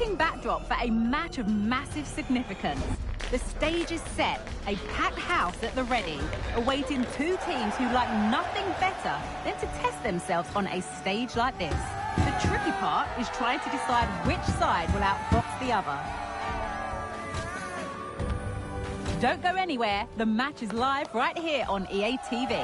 stunning backdrop for a match of massive significance. The stage is set, a packed house at the ready, awaiting two teams who like nothing better than to test themselves on a stage like this. The tricky part is trying to decide which side will outbox the other. Don't go anywhere, the match is live right here on EA TV.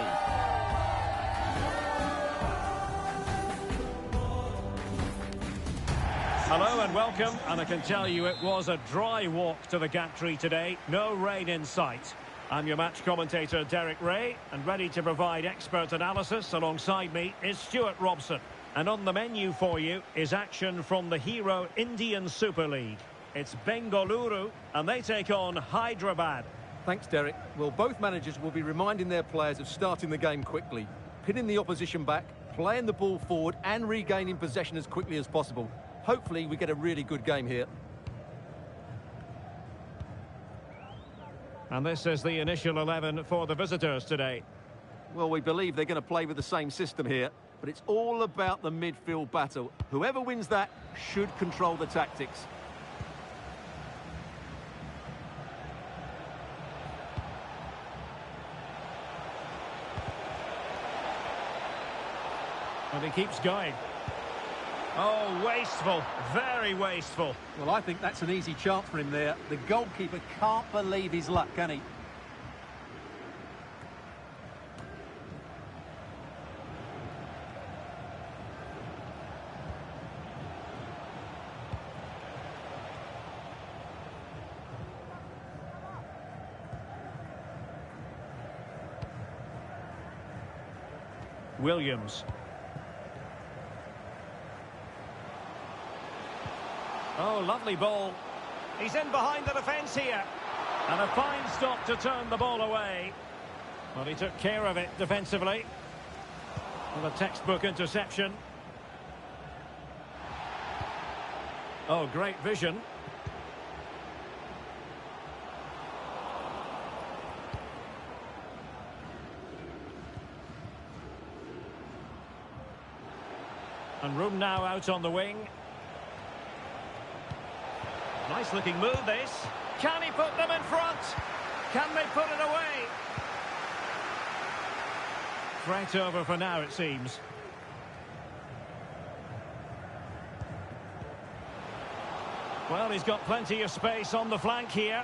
Hello and welcome, and I can tell you it was a dry walk to the gantry today, no rain in sight. I'm your match commentator Derek Ray, and ready to provide expert analysis alongside me is Stuart Robson. And on the menu for you is action from the Hero Indian Super League. It's Bengaluru, and they take on Hyderabad. Thanks, Derek. Well, both managers will be reminding their players of starting the game quickly, pinning the opposition back, playing the ball forward and regaining possession as quickly as possible. Hopefully we get a really good game here. And this is the initial 11 for the visitors today. Well, we believe they're going to play with the same system here, but it's all about the midfield battle. Whoever wins that should control the tactics. And he keeps going. Oh, wasteful. Very wasteful. Well, I think that's an easy chance for him there. The goalkeeper can't believe his luck, can he? Williams. Oh, lovely ball. He's in behind the defence here. And a fine stop to turn the ball away. Well, he took care of it defensively. With a textbook interception. Oh, great vision. And room now out on the wing. Nice looking move this. Can he put them in front? Can they put it away? Threat over for now, it seems. Well, he's got plenty of space on the flank here.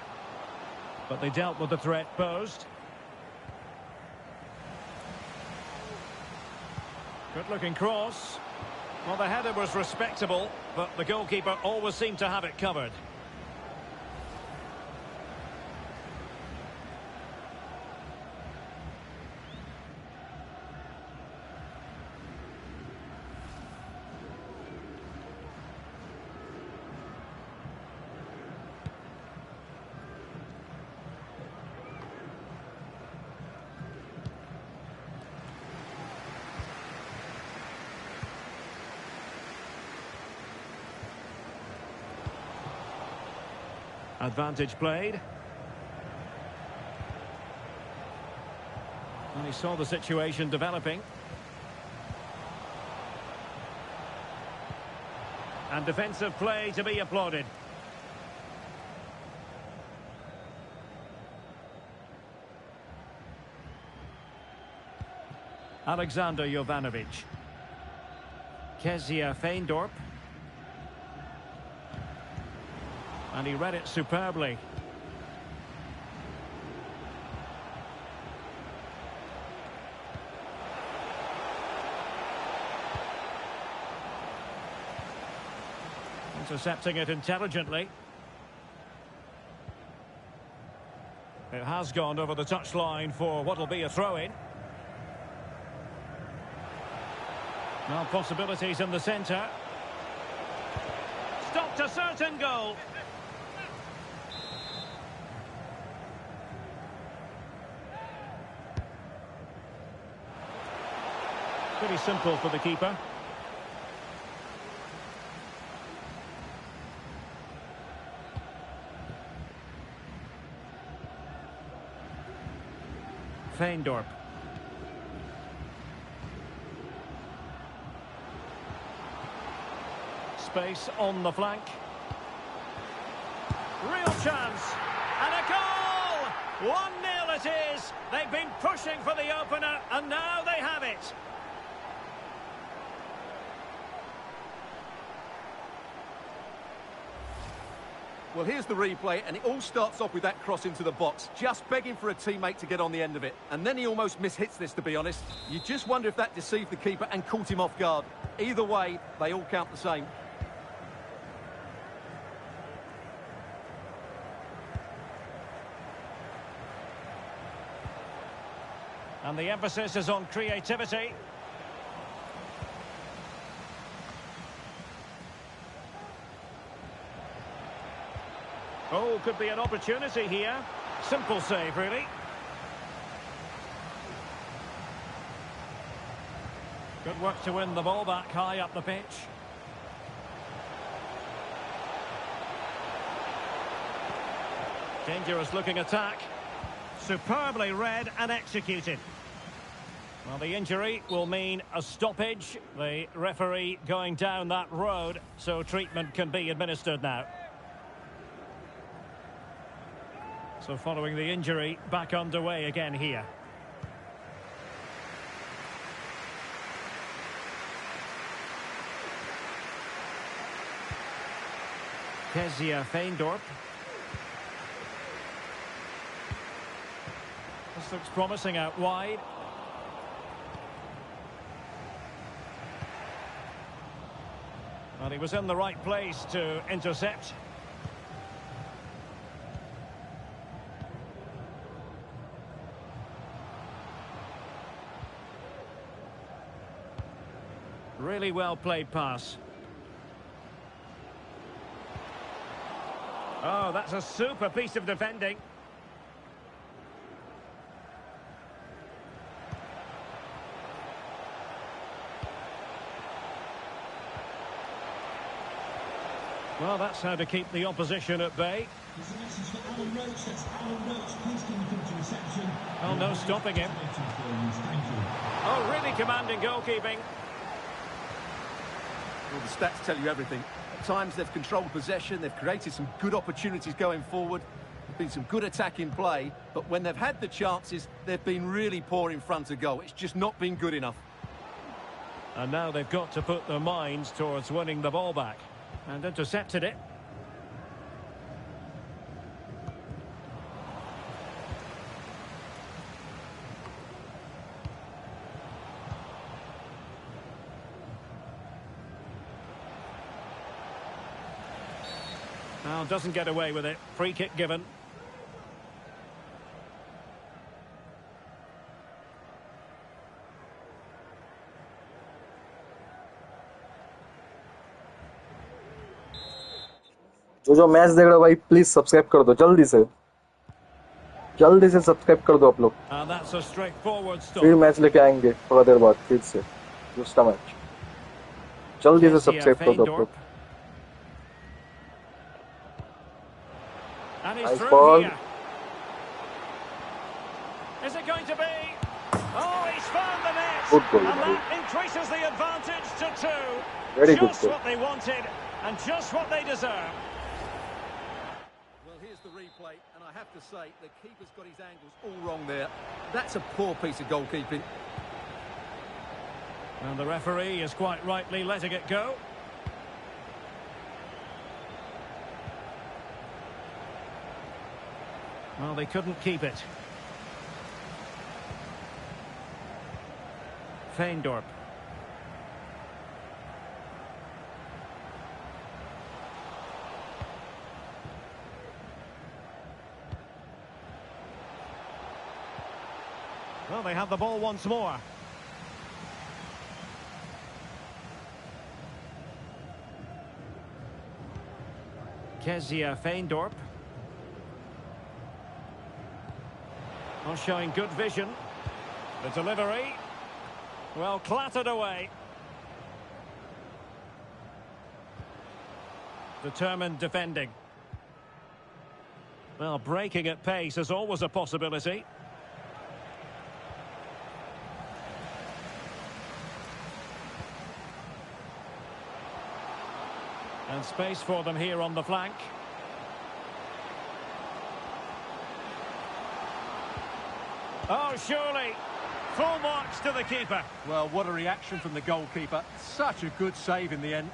But they dealt with the threat posed. Good looking cross. Well, the header was respectable, but the goalkeeper always seemed to have it covered. Advantage played. And he saw the situation developing. And defensive play to be applauded. Alexander Jovanovic. Kezia Feindorp. And he read it superbly. Intercepting it intelligently. It has gone over the touchline for what will be a throw-in. Now possibilities in the centre. Stopped a certain goal. Pretty simple for the keeper. Feindorp. Space on the flank. chance. And a goal! 1-0 it is. They've been pushing for the opener, and now they have it. Well, here's the replay, and it all starts off with that cross into the box, just begging for a teammate to get on the end of it. And then he almost mishits this, to be honest. You just wonder if that deceived the keeper and caught him off guard. Either way, they all count the same. And the emphasis is on creativity. Oh, could be an opportunity here. Simple save, really. Good work to win the ball back high up the pitch. Dangerous looking attack. Superbly read and executed. Well, the injury will mean a stoppage. The referee going down that road, so treatment can be administered now. So following the injury, back underway again here. Kezia Feindorp. This looks promising out wide. Well, he was in the right place to intercept. Really well played pass. Oh, that's a super piece of defending. Well, that's how to keep the opposition at bay. Oh, no stopping him. Oh, really commanding goalkeeping. Well, the stats tell you everything. At times they've controlled possession, they've created some good opportunities going forward, there's been some good attacking play, but when they've had the chances, they've been really poor in front of goal. It's just not been good enough. And now they've got to put their minds towards winning the ball back. And intercepted it. Now doesn't get away with it. Free kick given. जो match देख रहे हो भाई please subscribe कर दो जल्दी से subscribe कर दो आप लोग फिर मैच लेके आएंगे थोड़ा देर बाद फिर से दूसरा मैच जल्दी से सब्सक्राइब कर दो आप लोग Nice ball. Is it going to be? Oh, he's found the net. Good goal, and that increases the advantage to 2. Very good just goal. What they wanted and just what they deserve. Well, here's the replay, and I have to say, the keeper's got his angles all wrong there. That's a poor piece of goalkeeping. And the referee is quite rightly letting it go. Well, they couldn't keep it. Feindorp. Well, they have the ball once more. Kezia Feindorp. Well, showing good vision. The delivery. Well, clattered away. Determined defending. Well, breaking at pace is always a possibility. And space for them here on the flank. Oh, surely. Full marks to the keeper. Well, what a reaction from the goalkeeper. Such a good save in the end.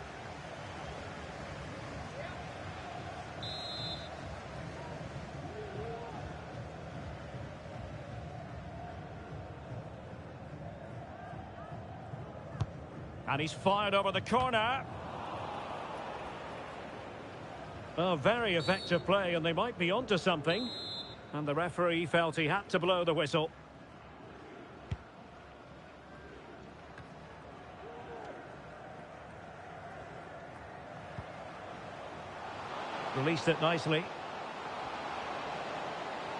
And he's fired over the corner. Oh, very effective play, and they might be onto something. And the referee felt he had to blow the whistle. Released it nicely.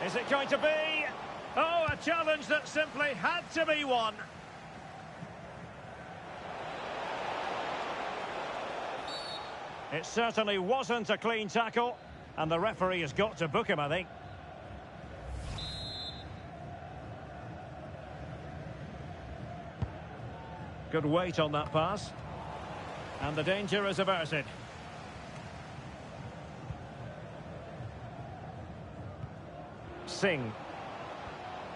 Is it going to be? Oh, a challenge that simply had to be won. It certainly wasn't a clean tackle, and the referee has got to book him, I think. Good weight on that pass. And the danger is averted. Singh.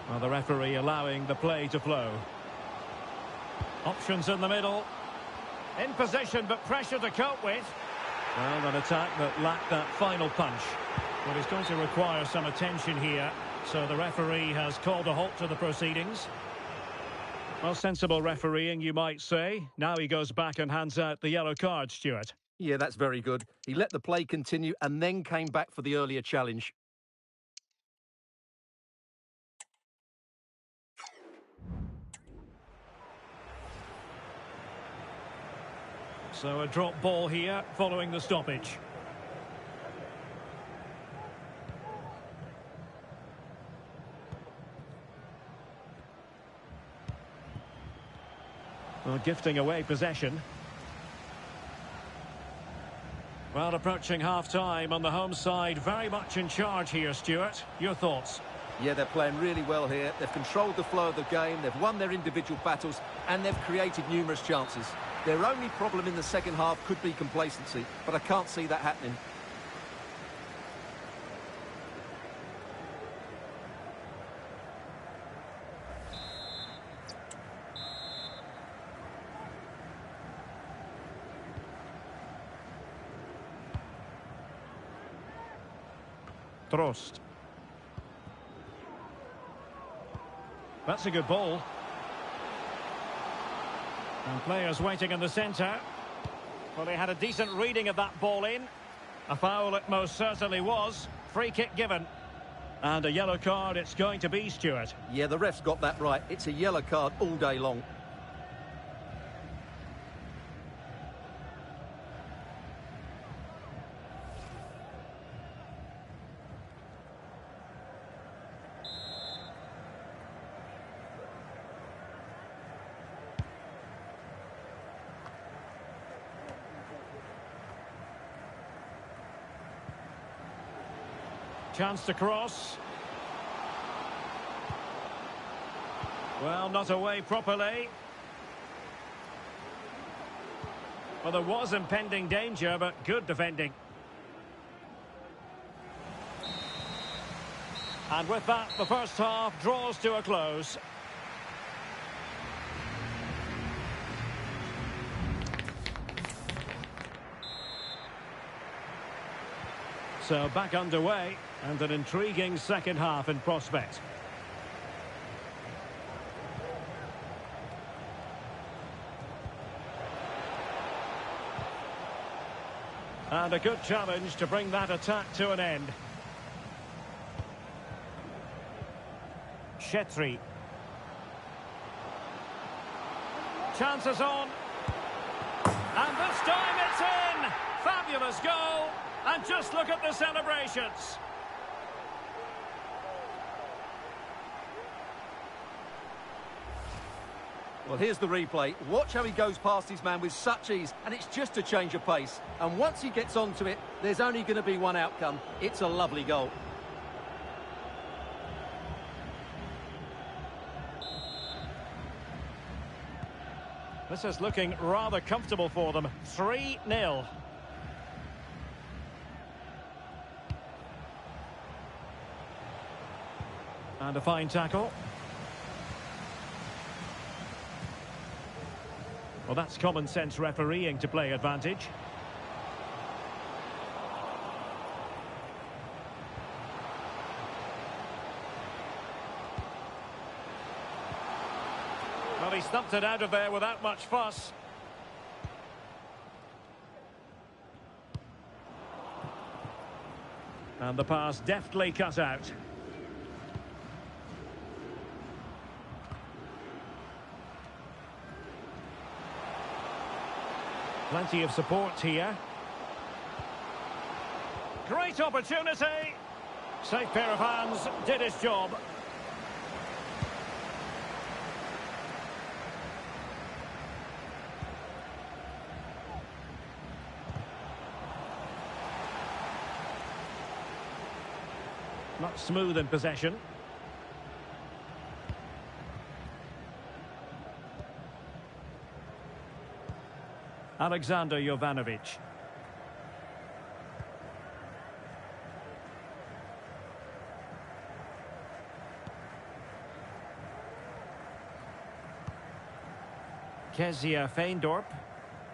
Well, the referee allowing the play to flow. Options in the middle. In position, but pressure to cope with. Well, an attack that lacked that final punch. But it's going to require some attention here. So the referee has called a halt to the proceedings. Well, sensible refereeing, you might say. Now he goes back and hands out the yellow card, Stuart. Yeah, that's very good. He let the play continue and then came back for the earlier challenge. So a drop ball here following the stoppage. Well, gifting away possession. Well, approaching half-time on the home side, very much in charge here, Stuart. Your thoughts? Yeah, they're playing really well here. They've controlled the flow of the game, they've won their individual battles, and they've created numerous chances. Their only problem in the second half could be complacency, but I can't see that happening. Trost. That's a good ball. And players waiting in the centre. Well, they had a decent reading of that ball in. A foul it most certainly was. Free kick given. And a yellow card it's going to be, Stuart. Yeah, the ref's got that right. It's a yellow card all day long. Chance to cross. Well, not away properly. Well, there was impending danger, but good defending. And with that, the first half draws to a close. So back underway, and an intriguing second half in prospect. And a good challenge to bring that attack to an end. Chetri. Chances on. And this time it's in! Fabulous goal! And just look at the celebrations. Well, here's the replay. Watch how he goes past his man with such ease, and it's just a change of pace. And once he gets onto it, there's only going to be one outcome. It's a lovely goal. This is looking rather comfortable for them. 3-0. And a fine tackle. Well, that's common sense refereeing to play advantage. Well, he stumped it out of there without much fuss. And the pass deftly cut out. Plenty of support here. Great opportunity. Safe pair of hands, did his job. Not smooth in possession. Alexander Jovanovic. Kezia Feindorp.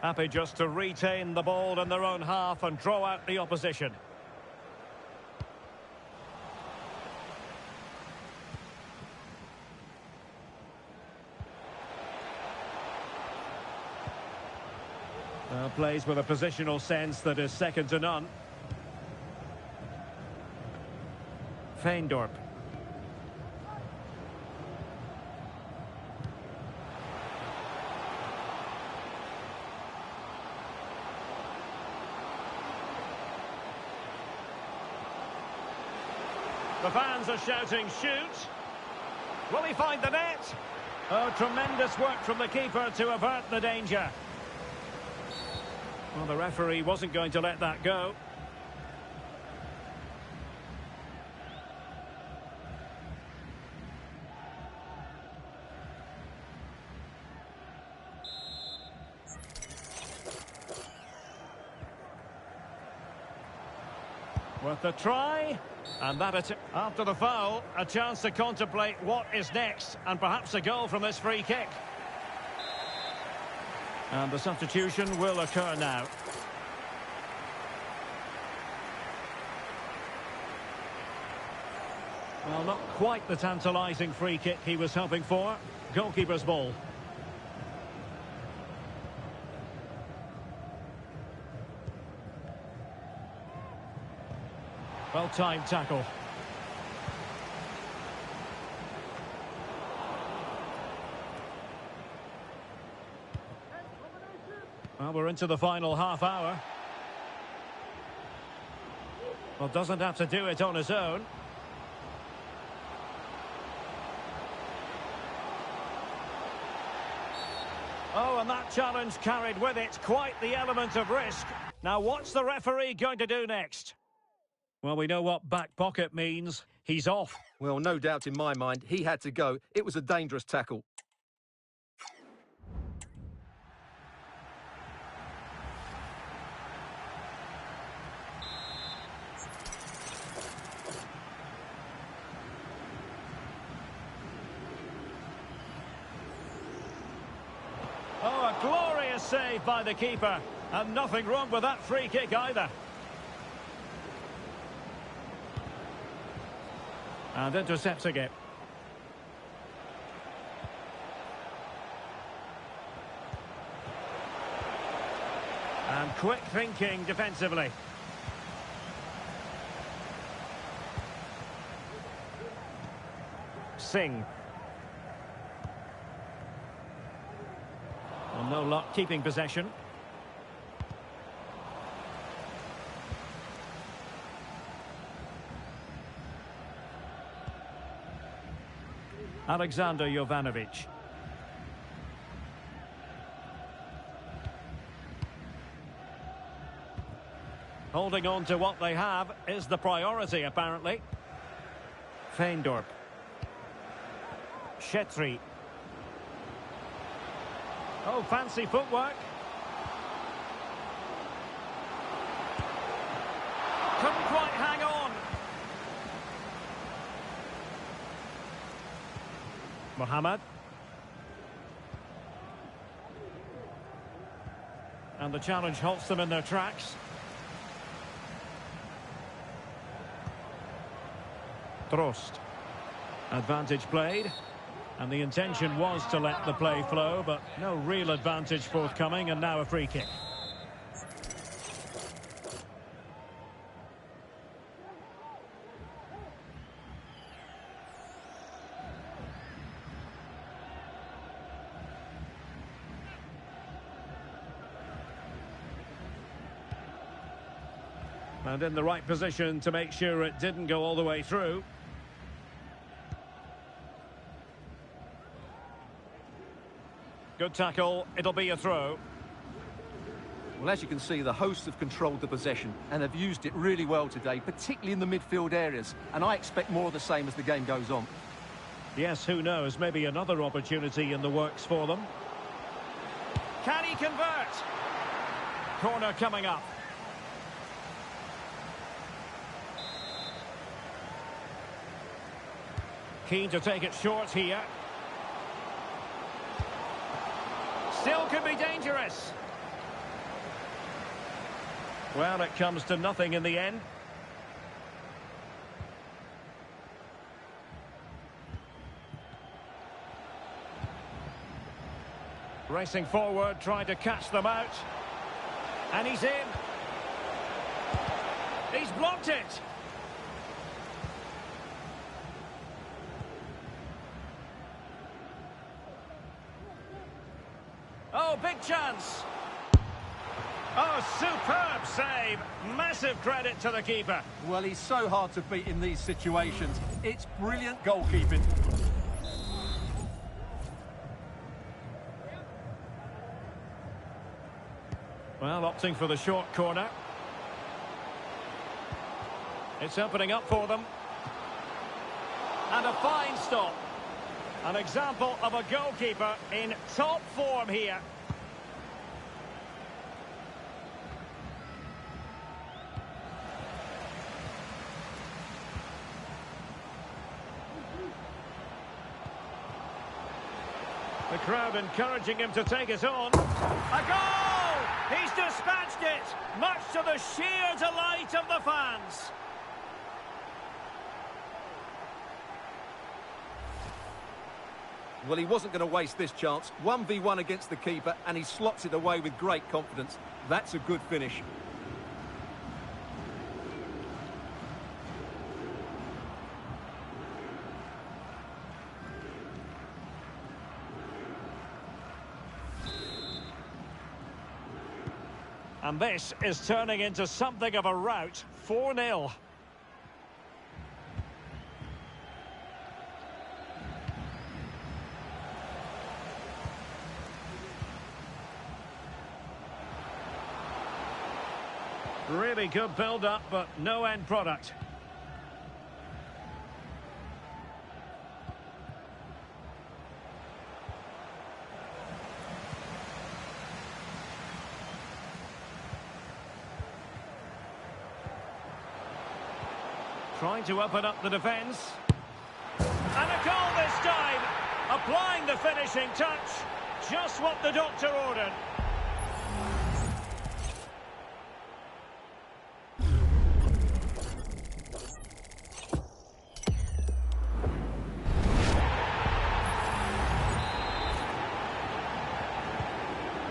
Happy just to retain the ball in their own half and draw out the opposition. Plays with a positional sense that is second to none. Feindorp. The fans are shouting, shoot! Will he find the net? Oh, tremendous work from the keeper to avert the danger. Well, the referee wasn't going to let that go. Worth a try. And that after the foul, a chance to contemplate what is next, and perhaps a goal from this free kick. And the substitution will occur now. Well, not quite the tantalising free kick he was hoping for. Goalkeeper's ball. Well-timed tackle. Well, we're into the final half hour. Well, doesn't have to do it on his own. Oh, and that challenge carried with it quite the element of risk. Now, what's the referee going to do next? Well, we know what back pocket means. He's off. Well, no doubt in my mind, he had to go. It was a dangerous tackle. Oh, a glorious save by the keeper. And nothing wrong with that free kick either. And intercepting it. And quick thinking defensively. Singh. Well, no luck keeping possession. Alexander Jovanovic. Holding on to what they have is the priority, apparently. Feindorp. Chetri. Oh, fancy footwork. Couldn't quite hang on. Mohammed. And the challenge halts them in their tracks. Trost. Advantage played. And the intention was to let the play flow, but no real advantage forthcoming, and now a free kick. And in the right position to make sure it didn't go all the way through. Good tackle, it'll be a throw. Well, as you can see, the hosts have controlled the possession and have used it really well today, particularly in the midfield areas. And I expect more of the same as the game goes on. Yes, who knows, maybe another opportunity in the works for them. Can he convert? Corner coming up. Keen to take it short here. Still could be dangerous. Well, it comes to nothing in the end. Racing forward, trying to catch them out. And he's in. He's blocked it. Oh, big chance. Oh, superb save. Massive credit to the keeper. Well, he's so hard to beat in these situations. It's brilliant goalkeeping. Well, opting for the short corner. It's opening up for them. And a fine stop. An example of a goalkeeper in top form here. The crowd encouraging him to take it on. A goal! He's dispatched it, much to the sheer delight of the fans. Well, he wasn't going to waste this chance. 1v1 against the keeper, and he slots it away with great confidence. That's a good finish. And this is turning into something of a rout. 4-0. Really good build-up, but no end product. Trying to open up the defence. And a goal this time. Applying the finishing touch. Just what the doctor ordered.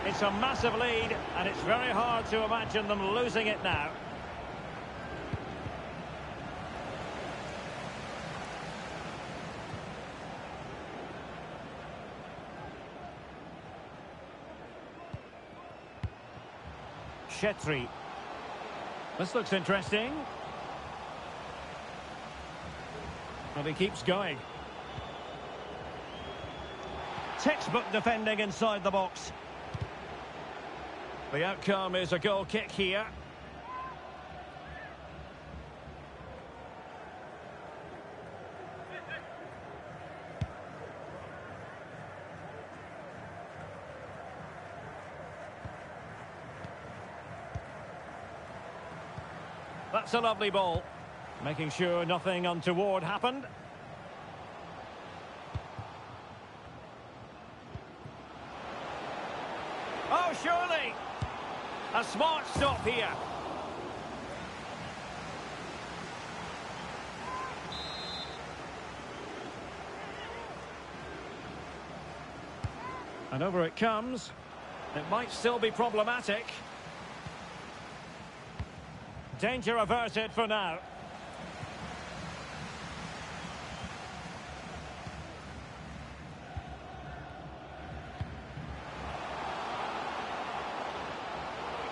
It's a massive lead, and it's very hard to imagine them losing it now. Chetri. This looks interesting. But he keeps going. Textbook defending inside the box. The outcome is a goal kick here. That's a lovely ball. Making sure nothing untoward happened. Oh, surely. A smart stop here. And over it comes. It might still be problematic. Danger averted for now.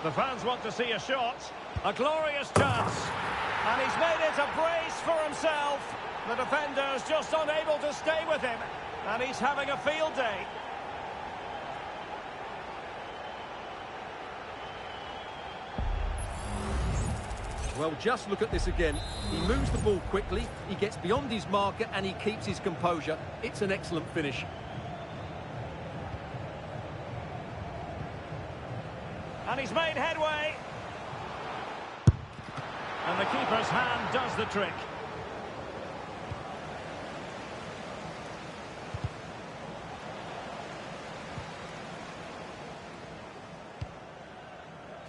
The fans want to see a shot. A glorious chance. And he's made it a brace for himself. The defender's just unable to stay with him. And he's having a field day. Well, just look at this again. He moves the ball quickly, he gets beyond his marker and he keeps his composure. It's an excellent finish. And he's made headway. And the keeper's hand does the trick.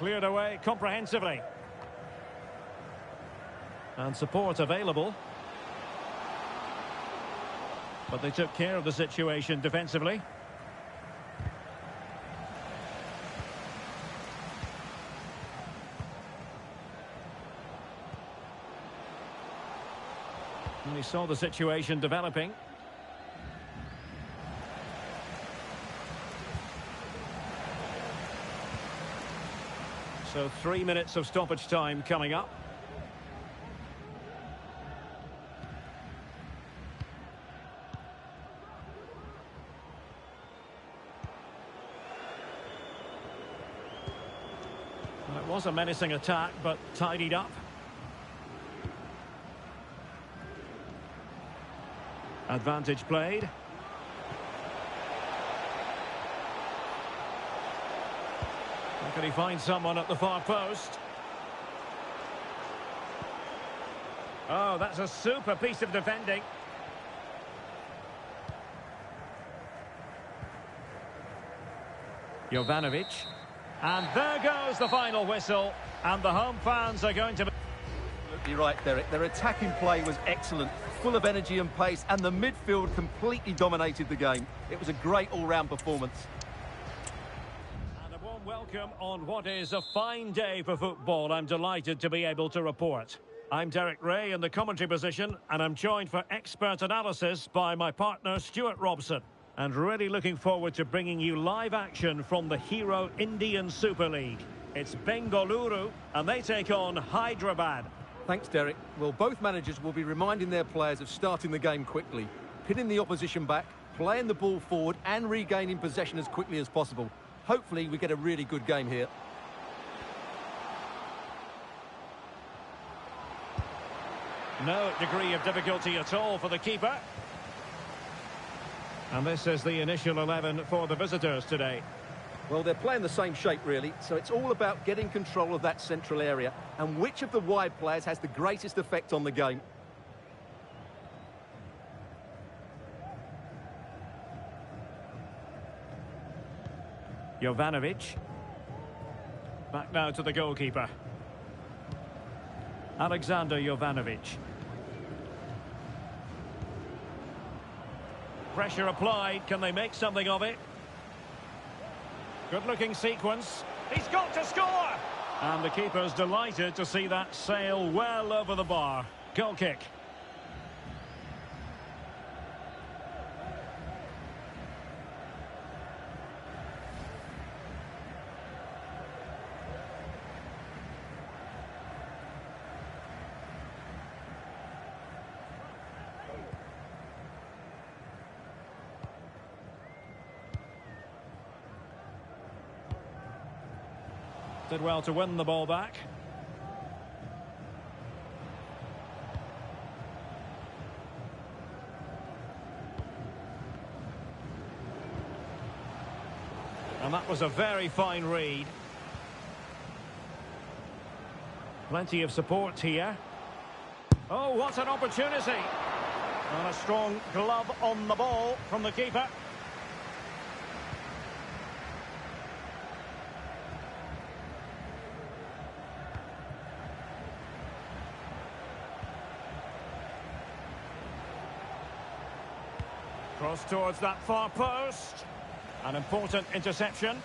Cleared away comprehensively. And support available. But they took care of the situation defensively. And he saw the situation developing. So 3 minutes of stoppage time coming up. Well, it was a menacing attack, but tidied up. Advantage played. How can he find someone at the far post? Oh, that's a super piece of defending. Jovanovic. And there goes the final whistle. And the home fans are going to... You're right, Derek. Their attacking play was excellent, full of energy and pace, and the midfield completely dominated the game. It was a great all-round performance. And a warm welcome on what is a fine day for football. I'm delighted to be able to report. I'm Derek Ray in the commentary position, and I'm joined for expert analysis by my partner Stuart Robson. And really looking forward to bringing you live action from the Hero Indian Super League. It's Bengaluru, and they take on Hyderabad. Thanks, Derek. Well, both managers will be reminding their players of starting the game quickly, pinning the opposition back, playing the ball forward and regaining possession as quickly as possible. Hopefully we get a really good game here. No degree of difficulty at all for the keeper. And this is the initial 11 for the visitors today. Well, they're playing the same shape, really, so it's all about getting control of that central area and which of the wide players has the greatest effect on the game. Jovanovic. Back now to the goalkeeper. Alexander Jovanovic. Pressure applied. Can they make something of it? Good-looking sequence. He's got to score! And the keeper's delighted to see that sail well over the bar. Goal kick. Did well to win the ball back. And that was a very fine read. Plenty of support here. Oh, what an opportunity. And a strong glove on the ball from the keeper. Cross towards that far post. An important interception.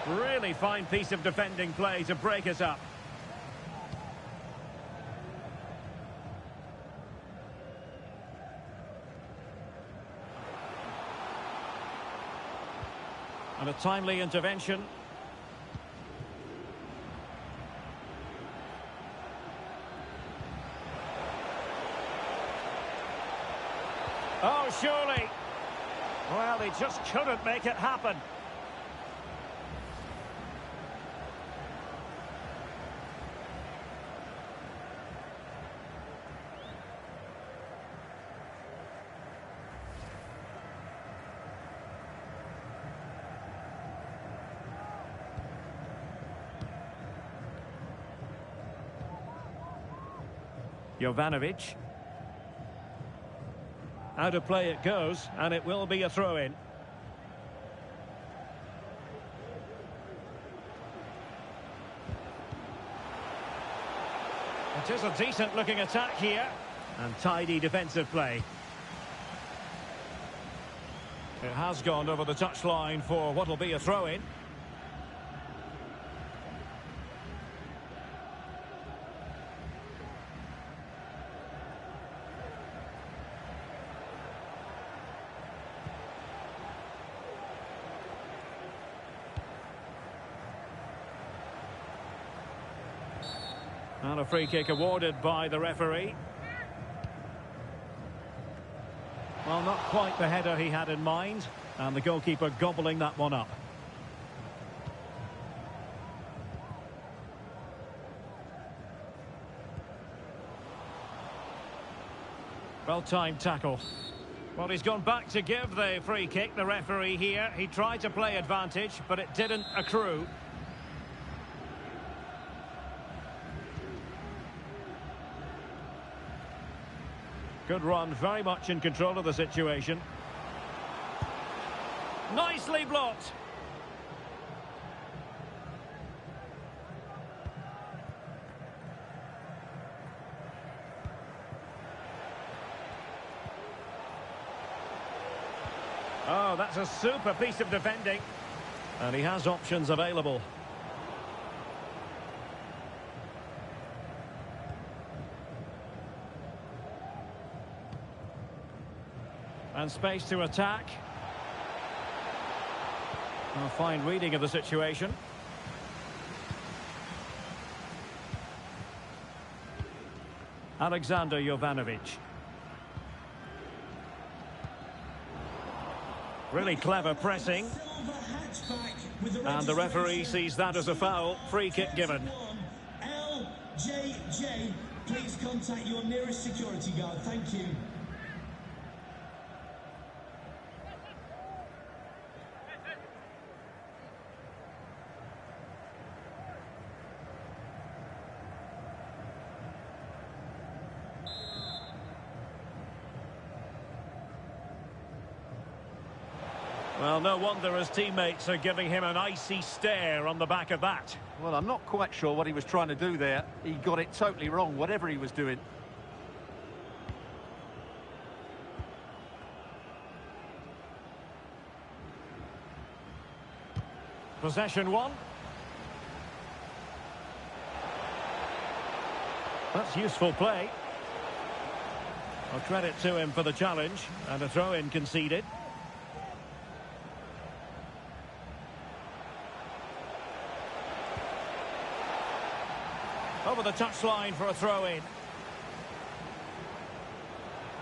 Really fine piece of defending play to break us up. And a timely intervention. Oh, surely. Well, he just couldn't make it happen. Jovanovic. Out of play it goes, and it will be a throw-in. It is a decent-looking attack here, and tidy defensive play. It has gone over the touchline for what will be a throw-in. And a free kick awarded by the referee. Well, not quite the header he had in mind, and the goalkeeper gobbling that one up. Well-timed tackle. Well, he's gone back to give the free kick, the referee here. He tried to play advantage, but it didn't accrue. Good run, very much in control of the situation. Nicely blocked. Oh, that's a super piece of defending. And he has options available. And space to attack. A fine reading of the situation. Alexander Jovanovic. Really clever pressing. And the referee sees that as a foul. Free kick given. LJJ, please contact your nearest security guard. Thank you. Well, no wonder his teammates are giving him an icy stare on the back of that. Well, I'm not quite sure what he was trying to do there. He got it totally wrong, whatever he was doing. Possession one. That's useful play. Well, credit to him for the challenge, and a throw-in conceded. Over the touchline for a throw-in.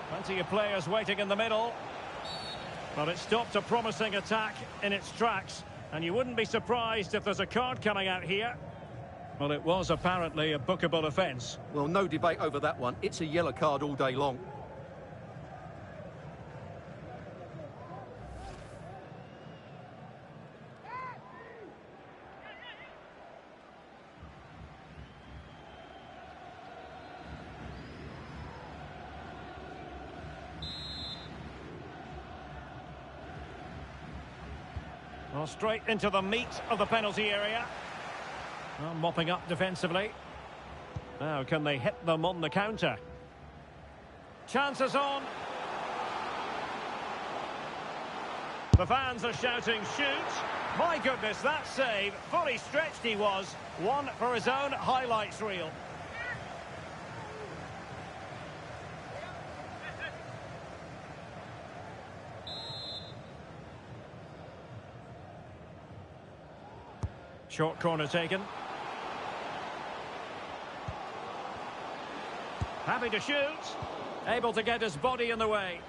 Plenty of players waiting in the middle. But it stopped a promising attack in its tracks. And you wouldn't be surprised if there's a card coming out here. Well, it was apparently a bookable offence. Well, no debate over that one. It's a yellow card all day long. Well, straight into the meat of the penalty area. Well, mopping up defensively. Now, can they hit them on the counter? Chances on. The fans are shouting, shoot. My goodness, that save. Fully stretched he was. One for his own highlights reel. Short corner taken. Happy to shoot. Able to get his body in the way.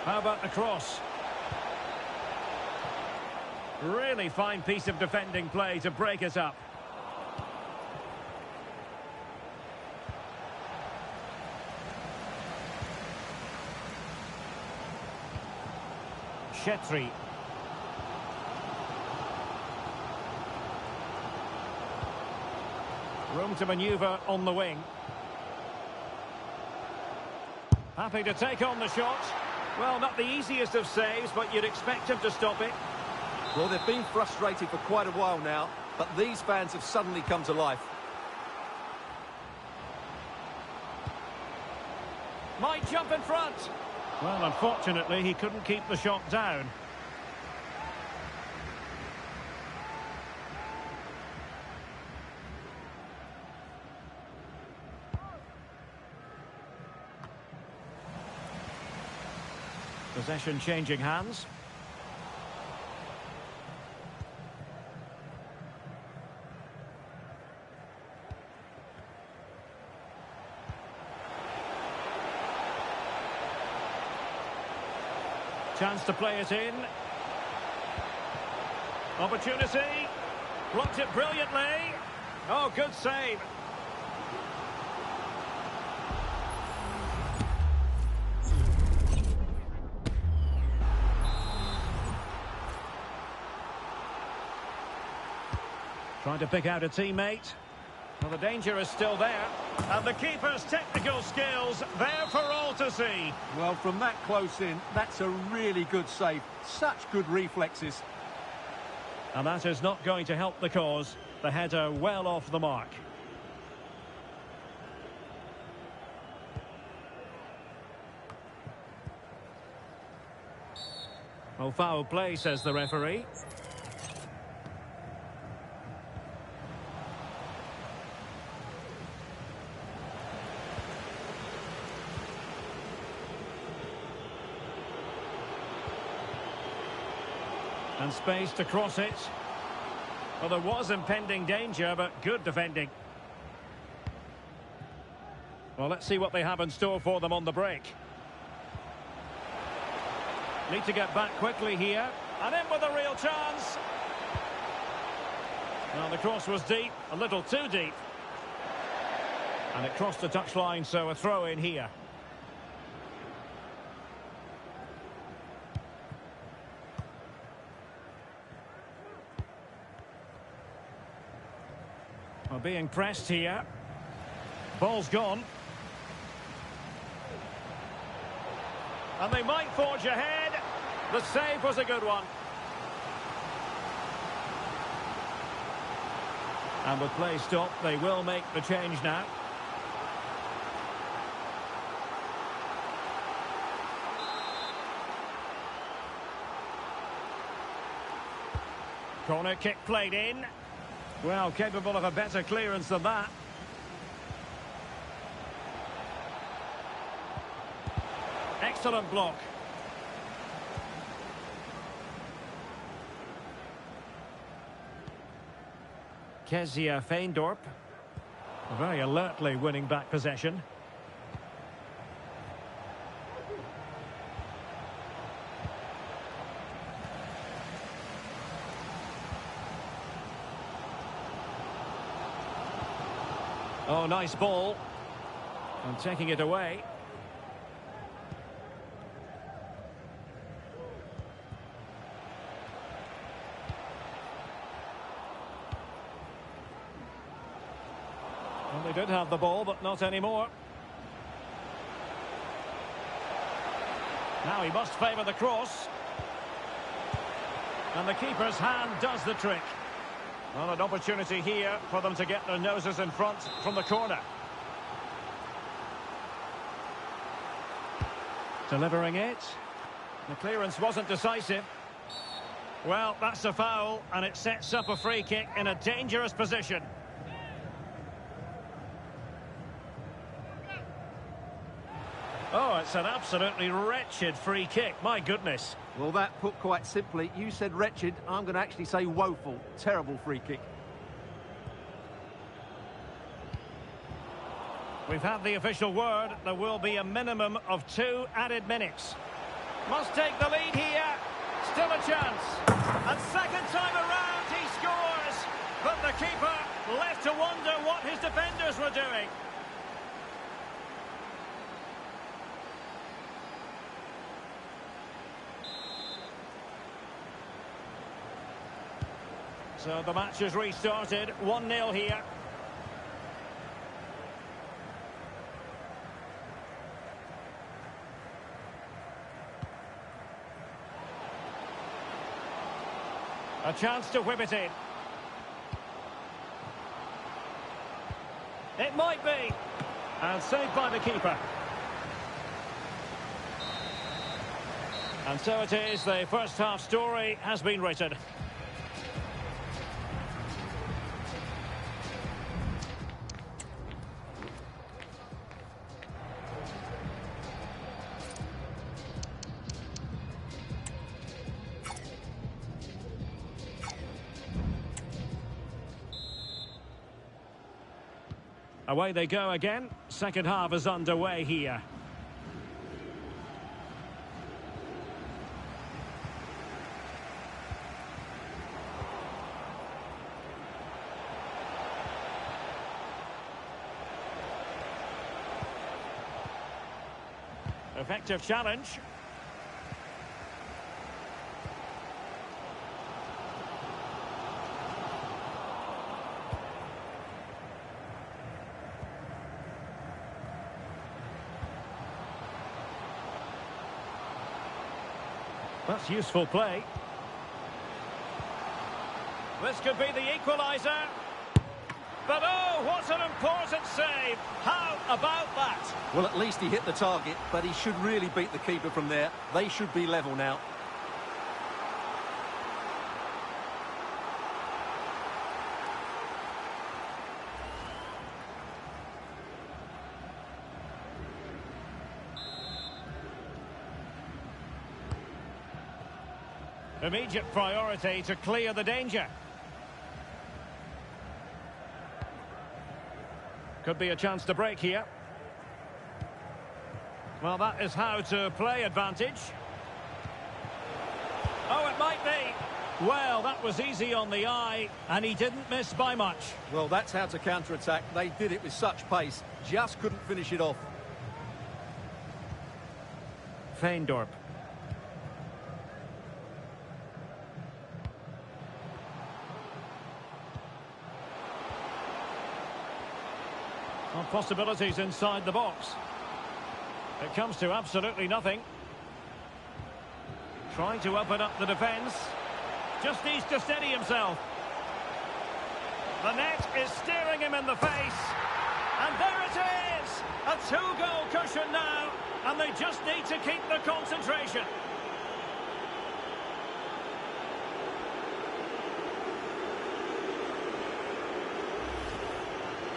How about the cross? Really fine piece of defending play to break it up. Chetri. Room to manoeuvre on the wing. Happy to take on the shot. Well, not the easiest of saves, but you'd expect him to stop it. Well, they've been frustrated for quite a while now, but these fans have suddenly come to life. Might jump in front. Well, unfortunately, he couldn't keep the shot down. Possession changing hands. Chance to play it in. Opportunity. Blocked it brilliantly. Oh, good save. Trying to pick out a teammate. Well, the danger is still there. And the keeper's technical skills there for all to see. Well, from that close in, that's a really good save. Such good reflexes. And that is not going to help the cause. The header well off the mark. Oh, foul play, says the referee. And space to cross it. Well, there was impending danger, but good defending. Well, let's see what they have in store for them on the break. Need to get back quickly here. And in with a real chance. Well, the cross was deep, a little too deep. And it crossed the touchline, so a throw in here. Well, being pressed here. Ball's gone. And they might forge ahead. The save was a good one. And with play stopped, they will make the change now. Corner kick played in. Well, capable of a better clearance than that. Excellent block. Kezia Feindorp. Very alertly winning back possession. Oh, nice ball. And taking it away. Well, they did have the ball, but not anymore. Now he must favour the cross. And the keeper's hand does the trick. Well, an opportunity here for them to get their noses in front from the corner. Delivering it. The clearance wasn't decisive. Well, that's a foul, and it sets up a free kick in a dangerous position. Oh, it's an absolutely wretched free kick. My goodness. Well, that put quite simply, you said wretched, I'm going to actually say woeful. Terrible free kick. We've had the official word. There will be a minimum of 2 added minutes. Must take the lead here. Still a chance. And second time around, he scores. But the keeper left to wonder what his defenders were doing. So the match has restarted. 1-0 here. A chance to whip it in. It might be. And saved by the keeper. And so it is. The first half story has been written. Away they go again. Second half is underway here. Effective challenge. That's useful play. This could be the equaliser. But oh, what an important save. How about that? Well, at least he hit the target, but he should really beat the keeper from there. They should be level now. Immediate priority to clear the danger. Could be a chance to break here. Well, that is how to play advantage. Oh, it might be. Well, that was easy on the eye, and he didn't miss by much. Well, that's how to counter-attack. They did it with such pace. Just couldn't finish it off. Feindorp. Well, possibilities inside the box. It comes to absolutely nothing. Trying to open up the defence. Just needs to steady himself. The net is staring him in the face. And there it is! A 2-goal cushion now. And they just need to keep the concentration.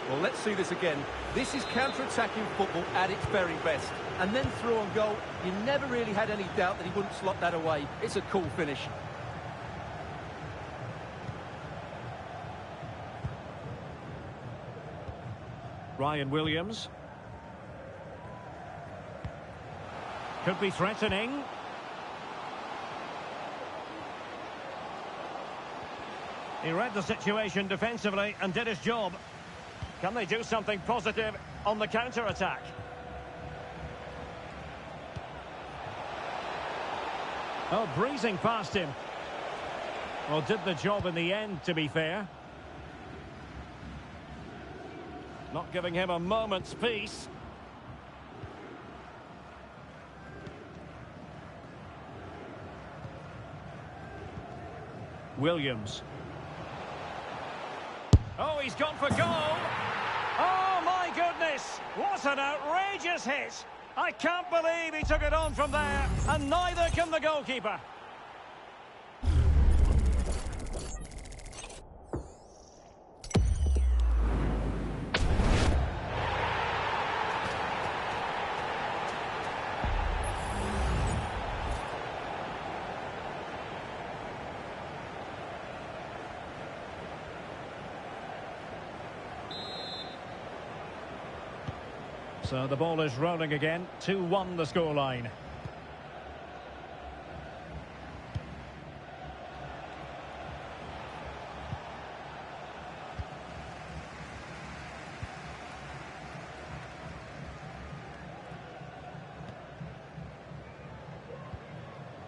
Well, let's see this again. This is counter-attacking football at its very best. And then through on goal, you never really had any doubt that he wouldn't slot that away. It's a cool finish. Ryan Williams. Could be threatening. He read the situation defensively and did his job. Can they do something positive on the counter-attack? Oh, breezing past him. Well, did the job in the end, to be fair. Not giving him a moment's peace. Williams. Oh, he's gone for goal. Oh, my goodness. What an outrageous hit. I can't believe he took it on from there, and neither can the goalkeeper. So the ball is rolling again. 2-1 the scoreline.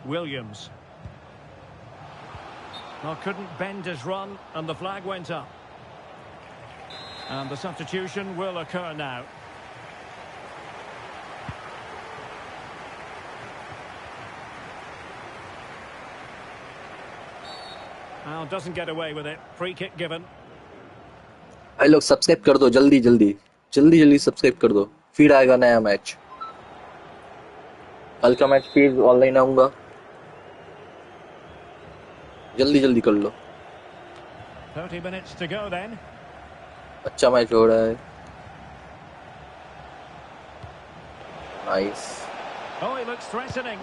Williams. Well, couldn't bend his run, and the flag went up. And the substitution will occur now. Now doesn't get away with it. Free kick given. भाई लोग subscribe कर दो जल्दी जल्दी जल्दी जल्दी subscribe कर दो फिर आएगा नया मैच कल का मैच फिर ऑनलाइन आऊंगा जल्दी जल्दी कर लो 30 minutes to go then. अच्छा मैच हो रहा है nice Oh, he looks threatening.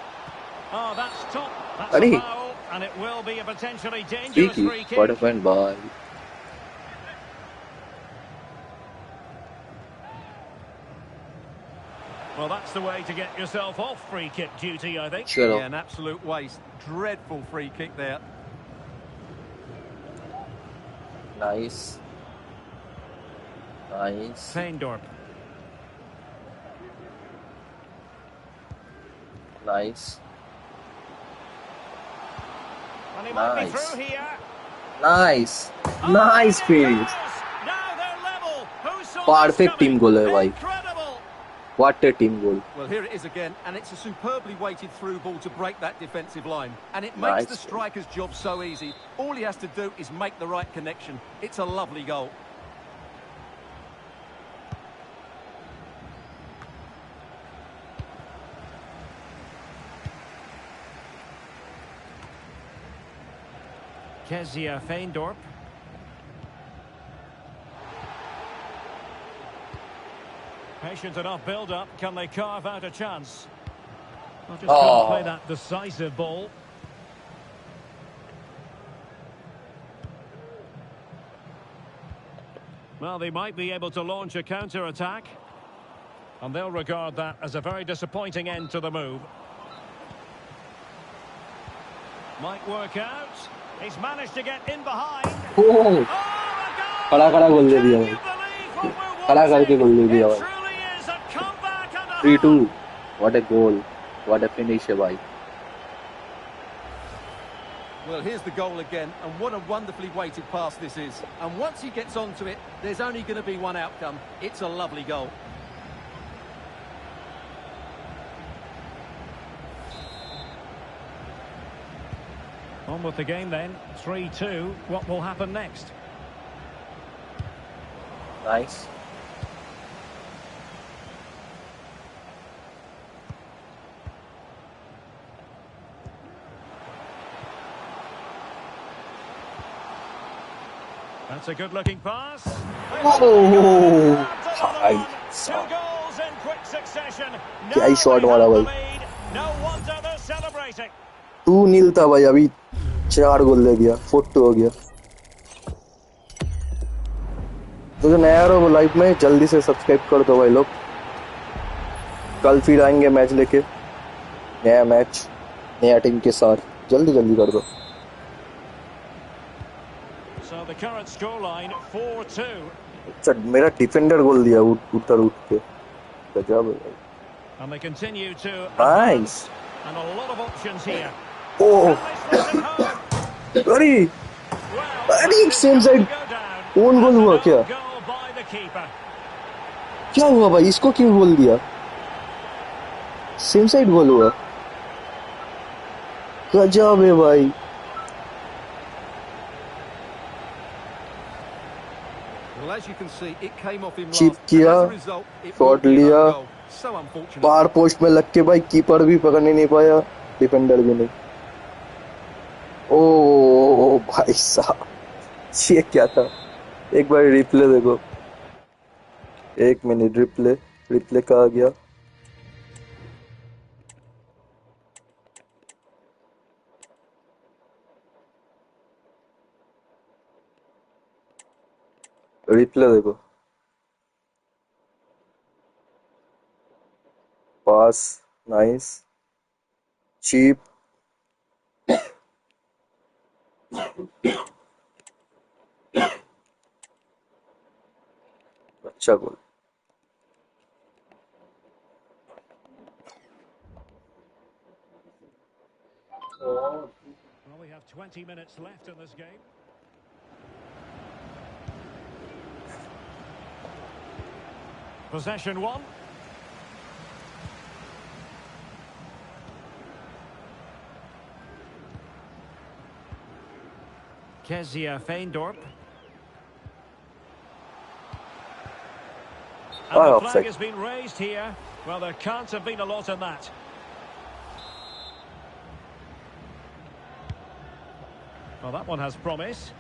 Oh, that's top. That's Adhi. a foul, and it will be a potentially dangerous free kick. What a fine ball. Well, that's the way to get yourself off free kick duty, I think. Sure. Yeah, an absolute waste. Dreadful free kick there. Nice. Nice. Feindorp. Nice. And he might be Nice. through here. Nice. Oh, Nice it finish. goes. Now they're level. Who saw Perfect this team coming? goal hai bhai. Incredible. What a team goal. Well, here it is again, and it's a superbly weighted through ball to break that defensive line. And it makes Nice. the striker's job so easy. All he has to do is make the right connection. It's a lovely goal. Kezia Feindorp. Patient enough build-up. Can they carve out a chance? Well, just couldn't play that decisive ball. Well, they might be able to launch a counter-attack. And they'll regard that as a very disappointing end to the move. Might work out. He's managed to get in behind. Oh, खड़ा खड़ा गोल दे दिया भाई खड़ा करके गोल दे दिया भाई 3-2 what a goal what a finish है भाई Well, here's the goal again, and what a wonderfully weighted pass this is. And once he gets onto it, there's only going to be one outcome. It's a lovely goal. On with the game then. 3-2. What will happen next? nice That's a good-looking pass. oh भाई 2 goals in quick succession. क्या ही shot मारा भाई No wonder they're celebrating. 2-0 था भाई अभी 4 गोल दे दिया 4-2 हो गया तो जो नया रहो वो लाइव में जल्दी से सब्सक्राइब कर दो भाई लोग कल फिर आएंगे मैच लेके नया मैच नया टीम के साथ जल्दी जल्दी कर दो So the current scoreline 4-2. अच्छा मेरा डिफेंडर गोल दिया उतर उठ के गजब है भाई And they continue to Nice. and a lot of options here. oh अरे Well, अरे same side go down. Own goal हुआ क्या Goal by the keeper. क्या हुआ भाई, इसको क्यों बोल दिया? सेम साइड गोल हुआ, गजब है भाई। Well, as you can see, it came off him chip last. And किया, as a result, it shot will be an लिया, own goal. So unfortunate. बाहर पोस्ट में लग के भाई कीपर भी पकड़ने नहीं पाया, डिफेंडर भी नहीं। ओ भाई साहब, ये क्या था? एक बार रिप्ले देखो, 1 मिनट, रिप्ले कहाँ गया? रिप्ले देखो, पास नाइस, चीप, अच्छा गोल। Well, we have 20 minutes left in this game. Possession one. Kezia Feindorp. And the offside. flag has been raised here. Well, there can't have been a lot in that. Well, that one has promise.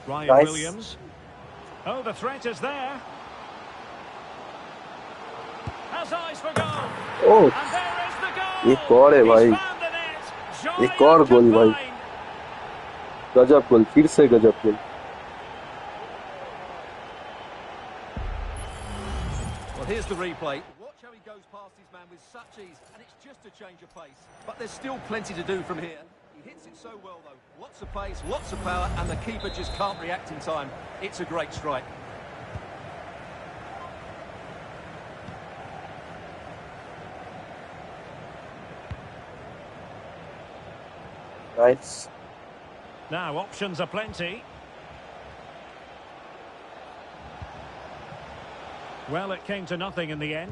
Ryan Nice. Williams. Oh, the threat is there. Has eyes for goal. Oh, And there is the goal. एक और है भाई, He's found the net. Joy एक और गोल भाई, combined. गजब गोल, फिर से गजब गोल। Well, here's the replay. Watch how he goes past his man with such ease, and it's just a change of pace. But there's still plenty to do from here. He hits it so well, though. Lots of pace, lots of power, and the keeper just can't react in time. It's a great strike. Nice. Now, options are plenty. Well, it came to nothing in the end.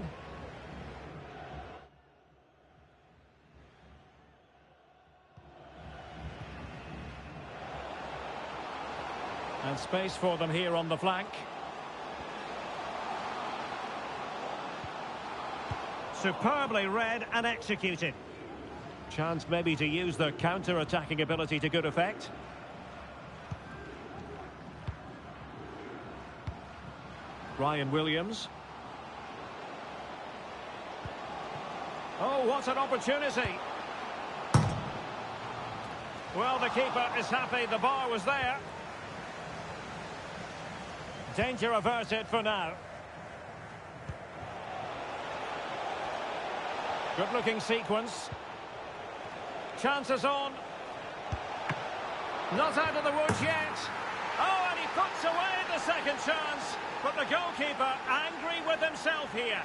And space for them here on the flank. Superbly read and executed. Chance maybe to use their counter-attacking ability to good effect. Ryan Williams. Oh, what an opportunity. Well, the keeper is happy the bar was there. Danger averted for now. Good-looking sequence. Chances on. Not out of the woods yet. Oh, and he puts away the second chance. But the goalkeeper angry with himself here.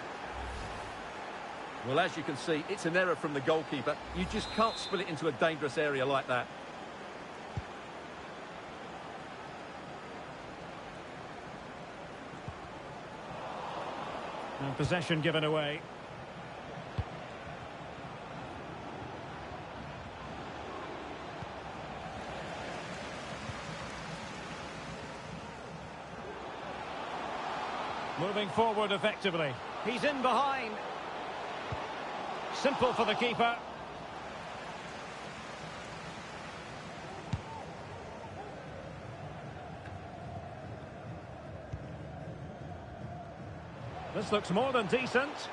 Well, as you can see, it's an error from the goalkeeper. You just can't spill it into a dangerous area like that. And possession given away. Moving forward effectively. He's in behind. Simple for the keeper. This looks more than decent.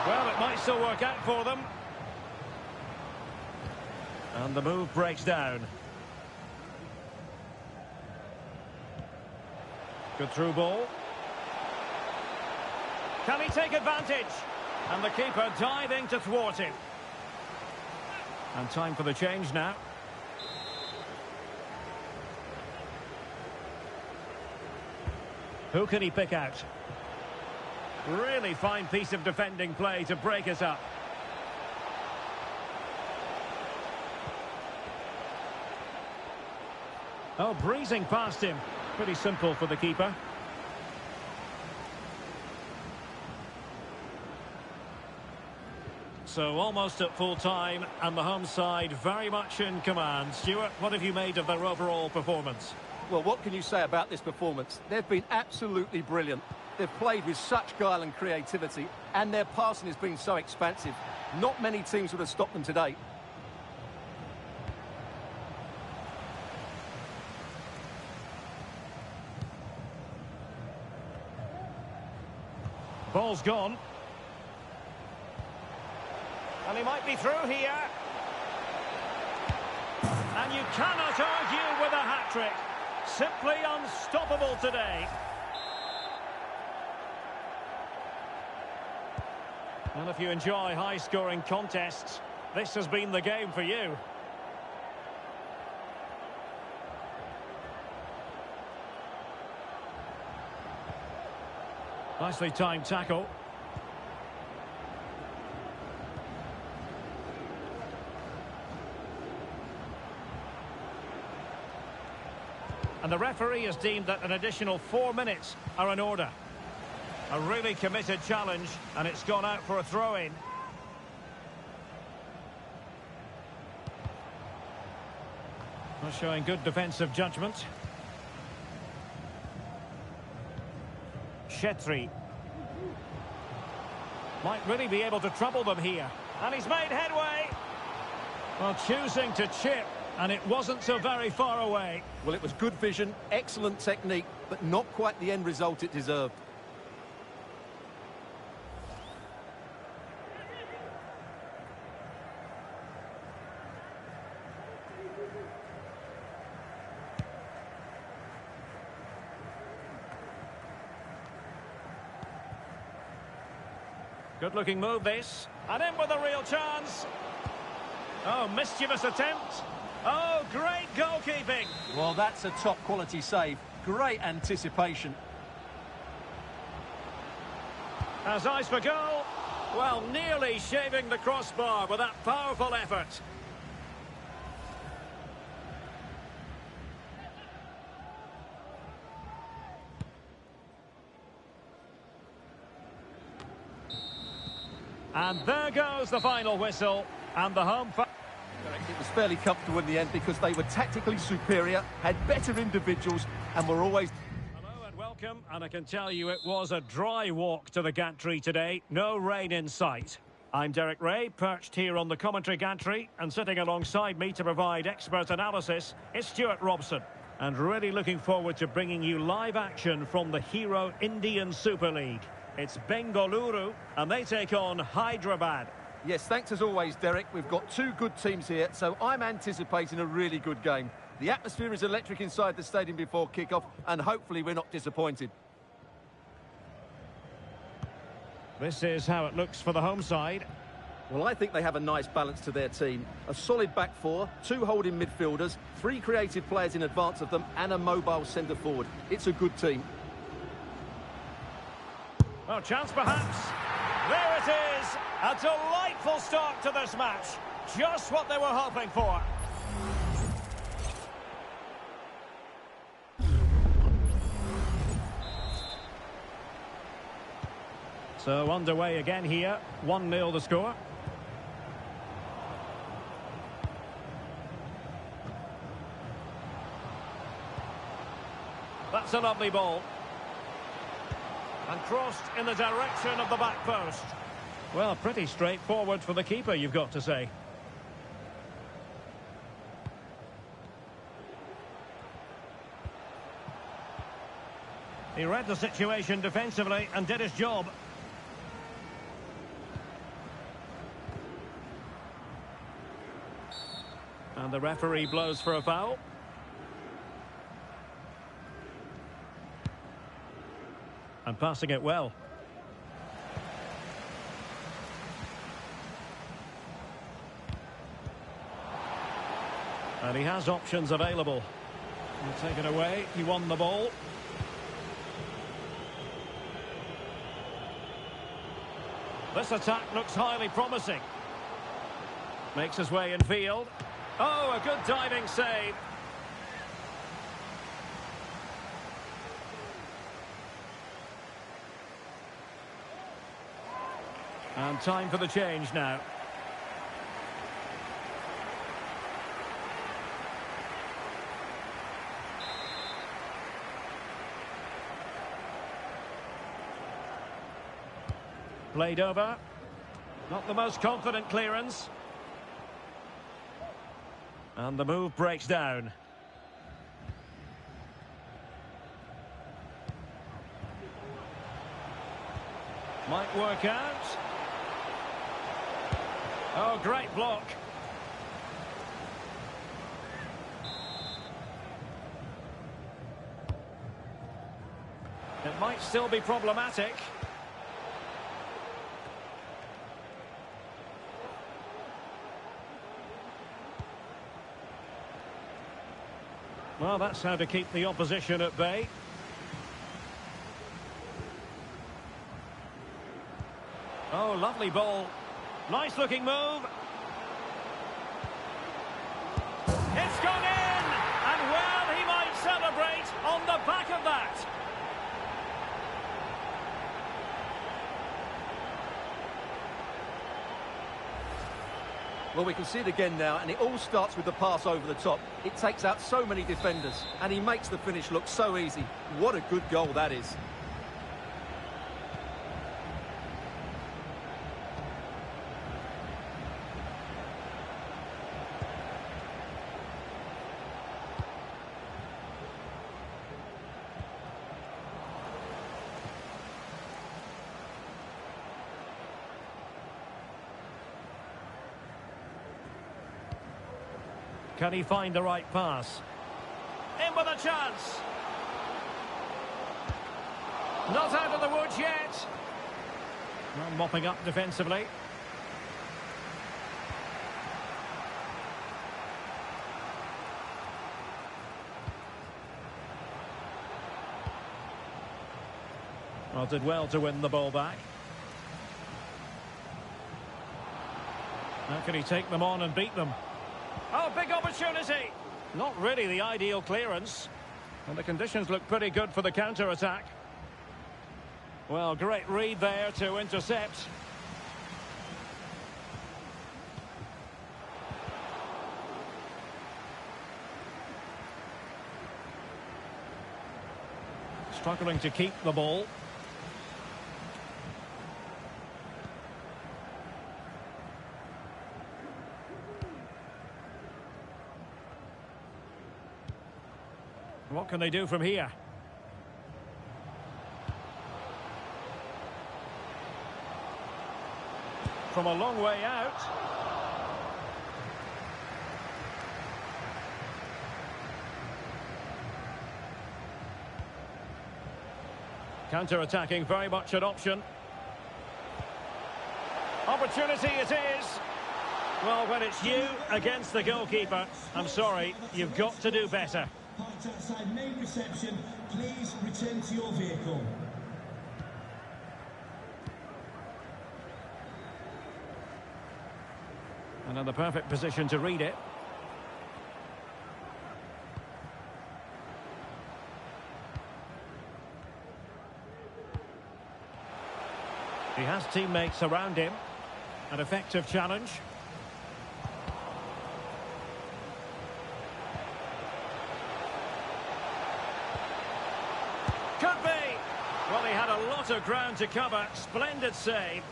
Well, it might still work out for them. And the move breaks down. Good through ball. Can he take advantage? And the keeper diving to thwart him. And time for the change now. Who can he pick out? Really fine piece of defending play to break us up. Oh, breezing past him. Pretty simple for the keeper. So almost at full time, and the home side very much in command. Stuart, what have you made of their overall performance? Well, what can you say about this performance? They've been absolutely brilliant. They've played with such guile and creativity, and their passing has been so expansive. Not many teams would have stopped them today. Ball's gone. And he might be through here. And you cannot argue with a hat-trick. Simply unstoppable today. And if you enjoy high-scoring contests, this has been the game for you. Nicely timed tackle. And the referee has deemed that an additional 4 minutes are in order. A really committed challenge, and it's gone out for a throw-in. Well, showing good defensive judgment. Chetri. Might really be able to trouble them here. And he's made headway. Well, choosing to chip, and it wasn't so very far away. Well, it was good vision, excellent technique, but not quite the end result it deserved. Good-looking move, this. And in with a real chance. Oh, mischievous attempt. Oh, great goalkeeping. Well, that's a top-quality save. Great anticipation. As eyes for goal. Well, nearly shaving the crossbar with that powerful effort. And there goes the final whistle, and the home... It was fairly comfortable in the end because they were tactically superior, had better individuals, and were always... Hello and welcome, and I can tell you it was a dry walk to the gantry today. No rain in sight. I'm Derek Ray, perched here on the commentary gantry, and sitting alongside me to provide expert analysis is Stuart Robson. And really looking forward to bringing you live action from the Hero Indian Super League. It's Bengaluru, and they take on Hyderabad. Yes, thanks as always, Derek. We've got two good teams here, so I'm anticipating a really good game. The atmosphere is electric inside the stadium before kick-off, and hopefully we're not disappointed. This is how it looks for the home side. Well, I think they have a nice balance to their team. A solid back four, two holding midfielders, three creative players in advance of them, and a mobile centre-forward. It's a good team. Oh, chance perhaps. There it is. A delightful start to this match. Just what they were hoping for. So underway again here. 1-0 the score. That's a lovely ball. And crossed in the direction of the back post. Well, pretty straightforward for the keeper, you've got to say. He read the situation defensively and did his job. And the referee blows for a foul. And passing it well. And he has options available. He'll take it away. He won the ball. This attack looks highly promising. Makes his way in field. Oh, a good diving save. And time for the change now. Played over. Not the most confident clearance. And the move breaks down. Might work out. Oh, great block. It might still be problematic. Well, that's how to keep the opposition at bay. Oh, lovely ball. Nice looking move. It's gone in! And well, he might celebrate on the back of that. Well, we can see it again now, and it all starts with the pass over the top. It takes out so many defenders, and he makes the finish look so easy. What a good goal that is. Can he find the right pass? In with a chance. Not out of the woods yet. Well, mopping up defensively. Well, did well to win the ball back. How can he take them on and beat them? Oh, big opportunity. Not really the ideal clearance. And the conditions look pretty good for the counter-attack. Well, great read there to intercept. Struggling to keep the ball. What can they do from here? From a long way out. Counter-attacking, very much an option. Opportunity it is. Well, when it's you against the goalkeeper, I'm sorry, you've got to do better. Parked outside main reception, please return to your vehicle. Another perfect position to read it. He has teammates around him. An effective challenge. Could be. Well, he had a lot of ground to cover. Splendid save.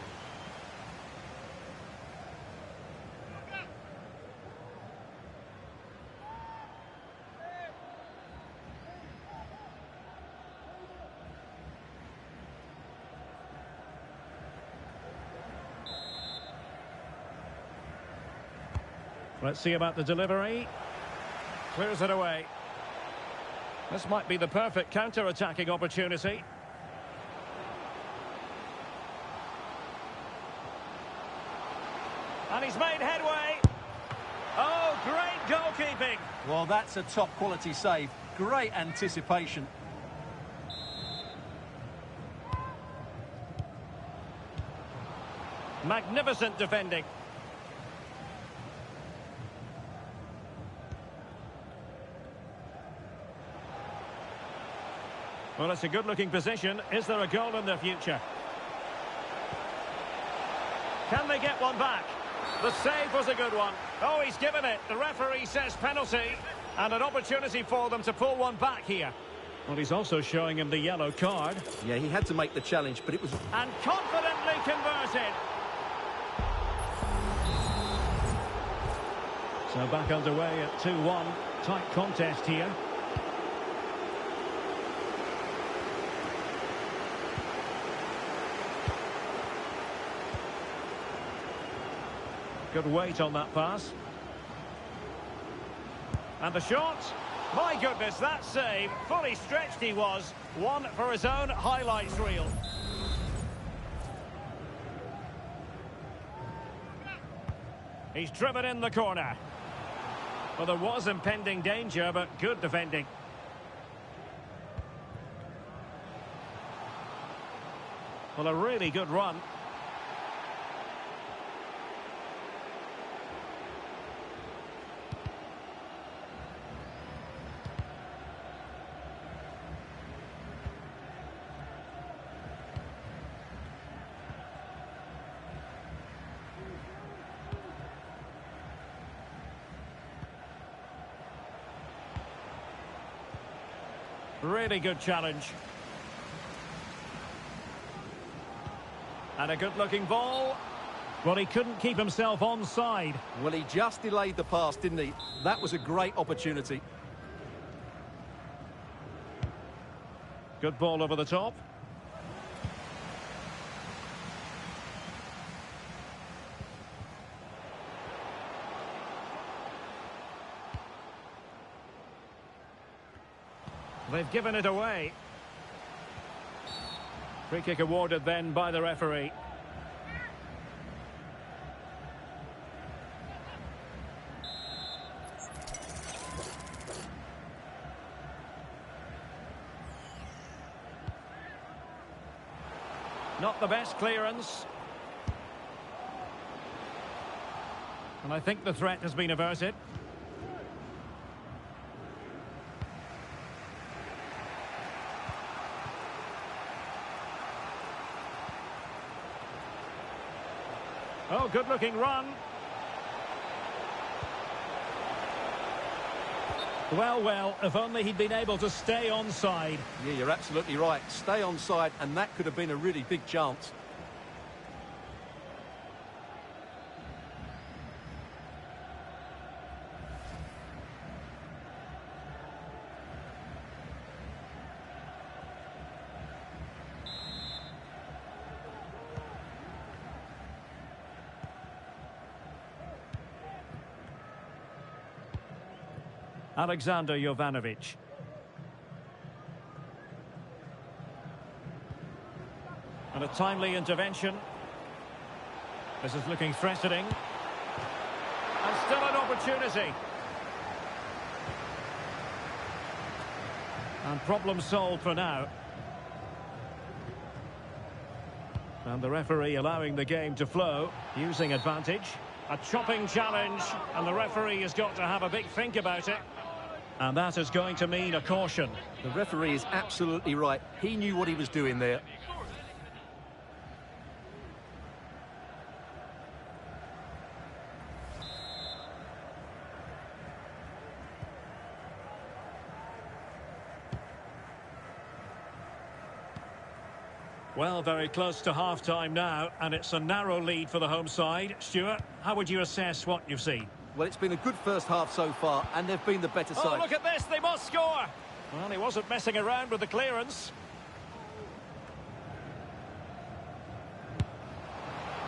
Let's see about the delivery. Clears it away. This might be the perfect counter-attacking opportunity. And he's made headway. Oh, great goalkeeping. Well, that's a top-quality save. Great anticipation. Magnificent defending. Well, it's a good-looking position. Is there a goal in the future? Can they get one back? The save was a good one. Oh, he's given it. The referee says penalty. And an opportunity for them to pull one back here. Well, he's also showing him the yellow card. Yeah, he had to make the challenge, but it was... And confidently converted. So back underway at 2-1. Tight contest here. Good weight on that pass. And the shot. My goodness, that save. Fully stretched he was. One for his own highlights reel. He's driven in the corner. Well, there was impending danger, but good defending. Well, a really good run. Really good challenge. And a good-looking ball. Well, he couldn't keep himself onside. Well, he just delayed the pass, didn't he? That was a great opportunity. Good ball over the top. They've given it away. Free kick awarded then by the referee. Not the best clearance. And I think the threat has been averted. Oh, good-looking run. Well, if only he'd been able to stay onside. Yeah, you're absolutely right. Stay onside, and that could have been a really big chance. Alexander Jovanovic. And a timely intervention. This is looking threatening. And still an opportunity. And problem solved for now. And the referee allowing the game to flow, using advantage. A chopping challenge, and the referee has got to have a big think about it. And that is going to mean a caution. The referee is absolutely right. He knew what he was doing there. Well, very close to half-time now, and it's a narrow lead for the home side. Stuart, how would you assess what you've seen? Well, it's been a good first half so far, and they've been the better side. Oh, look at this, they must score! Well, he wasn't messing around with the clearance.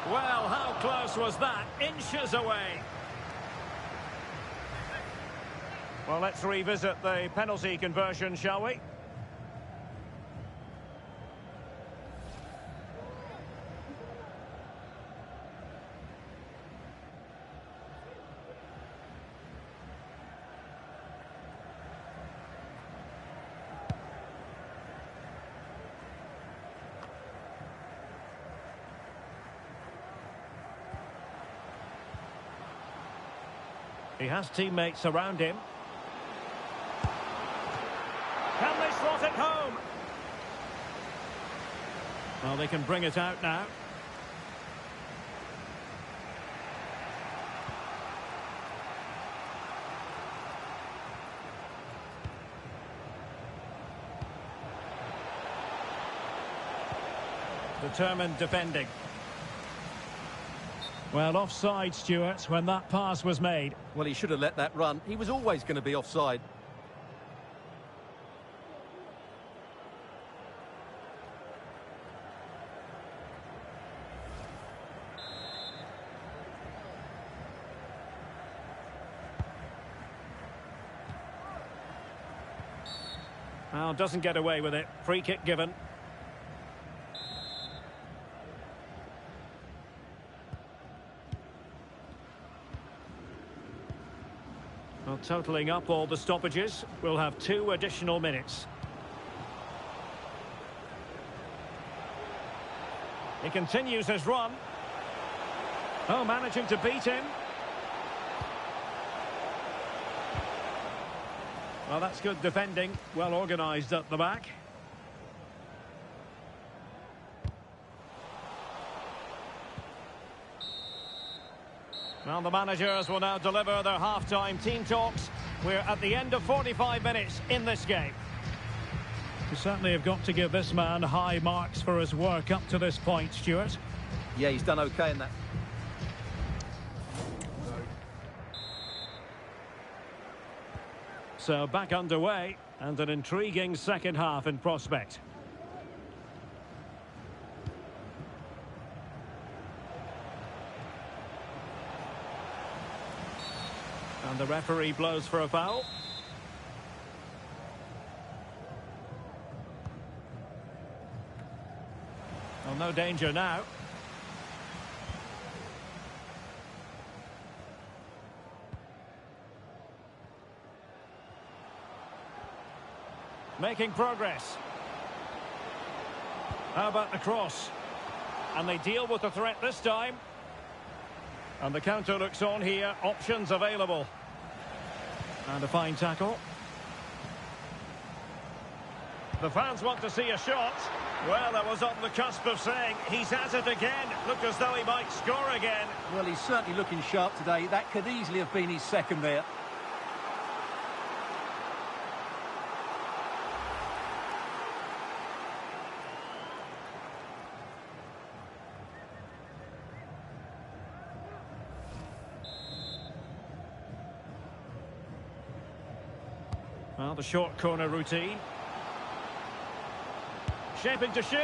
Well, how close was that? Inches away. Well, let's revisit the penalty conversion, shall we? He has teammates around him. Can they slot it home? Well, they can bring it out now. Determined defending. Well, offside, Stuart, when that pass was made. Well, he should have let that run. He was always going to be offside. Well, doesn't get away with it. Free kick given. Well, totalling up all the stoppages, we'll have 2 additional minutes. He continues his run. Oh, managing to beat him. Well, that's good defending. Well organised at the back. Well, the managers will now deliver their half-time team talks. We're at the end of 45 minutes in this game. You certainly have got to give this man high marks for his work up to this point, Stuart. Yeah, he's done okay in that. So back underway, and an intriguing second half in prospect. And the referee blows for a foul. Well, no danger now. Making progress. How about the cross? And they deal with the threat this time. And the counter looks on here. Options available. And a fine tackle. The fans want to see a shot. Well, that was on the cusp of saying he's at it again. Looked as though he might score again. Well, he's certainly looking sharp today. That could easily have been his second there. Well, the short corner routine. Shaping to shoot.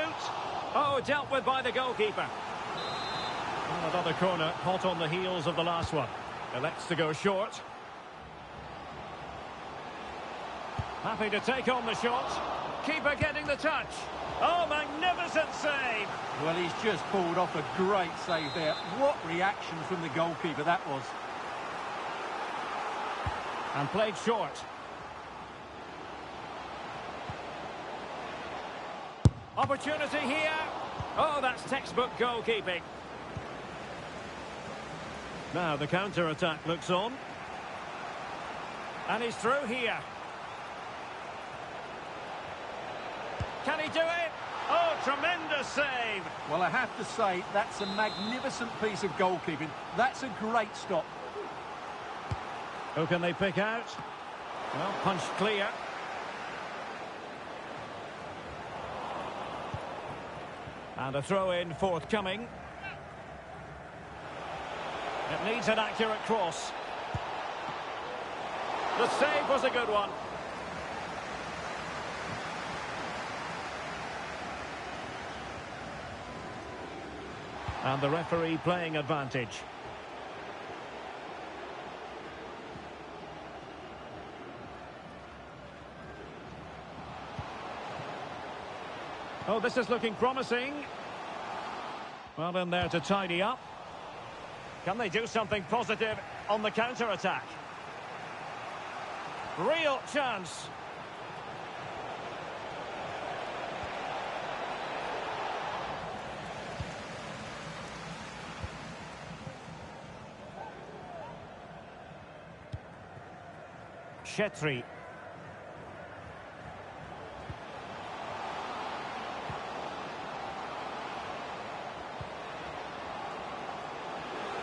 Oh, dealt with by the goalkeeper. Well, another corner, hot on the heels of the last one. Elects to go short. Happy to take on the shot. Keeper getting the touch. Oh, magnificent save. Well, he's just pulled off a great save there. What reaction from the goalkeeper that was. And played short. Opportunity here. Oh, that's textbook goalkeeping. Now the counter-attack looks on. And he's through here. Can he do it? Oh, tremendous save. Well, I have to say, that's a magnificent piece of goalkeeping. That's a great stop. Who can they pick out? Well, punched clear. And a throw-in forthcoming. It needs an accurate cross. The save was a good one. And the referee playing advantage. Oh, this is looking promising. Well, in there to tidy up. Can they do something positive on the counter-attack? Real chance. Chetri.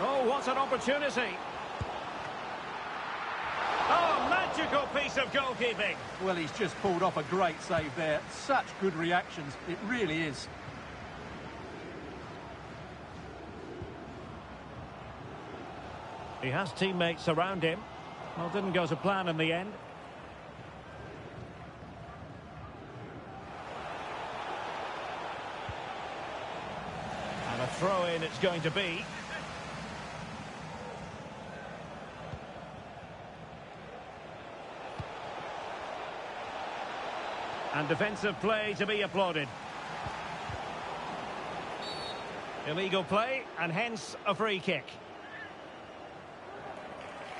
Oh, what an opportunity. Oh, magical piece of goalkeeping. Well, he's just pulled off a great save there. Such good reactions. It really is. He has teammates around him. Well, didn't go to plan in the end. And a throw-in it's going to be. And defensive play to be applauded. Illegal play, and hence a free kick.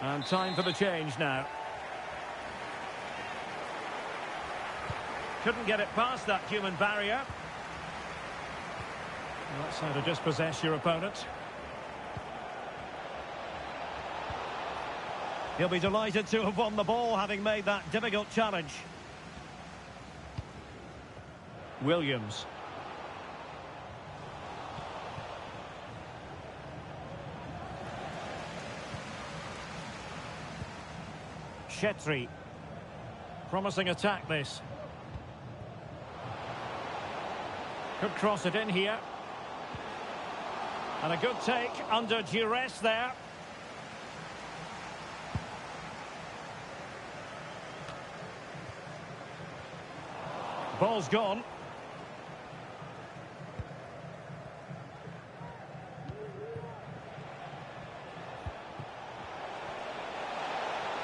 And time for the change now. Couldn't get it past that human barrier. Well, that's how to dispossess your opponent. He'll be delighted to have won the ball, having made that difficult challenge. Williams. Chetri. Promising attack this. Could cross it in here. And a good take under duress there. Ball's gone.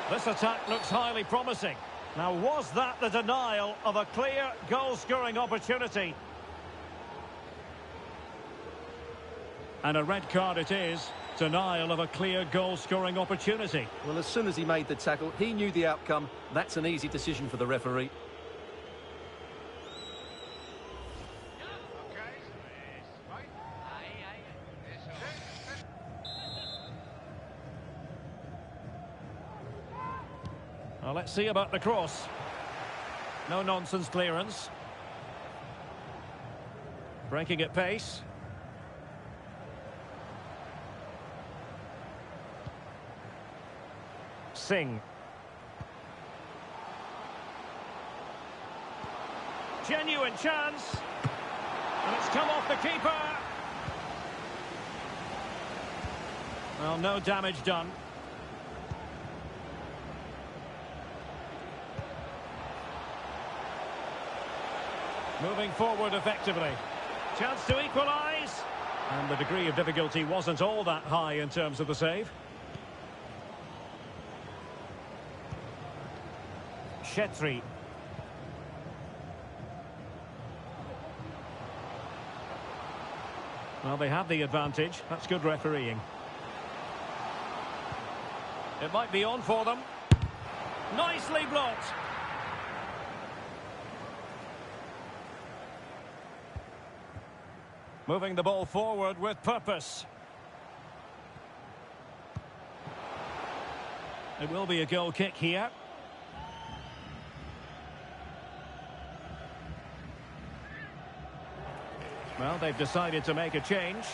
This attack looks highly promising. Now, was that the denial of a clear goal-scoring opportunity? And a red card it is. Denial of a clear goal-scoring opportunity. Well, as soon as he made the tackle, he knew the outcome. That's an easy decision for the referee. Well, let's see about the cross. No nonsense clearance. Breaking at pace. Singh. Genuine chance. And it's come off the keeper. Well, no damage done. Moving forward effectively. Chance to equalise. And the degree of difficulty wasn't all that high in terms of the save. Chetri. Well, they have the advantage. That's good refereeing. It might be on for them. Nicely blocked. Moving the ball forward with purpose. It will be a goal kick here. Well, they've decided to make a change.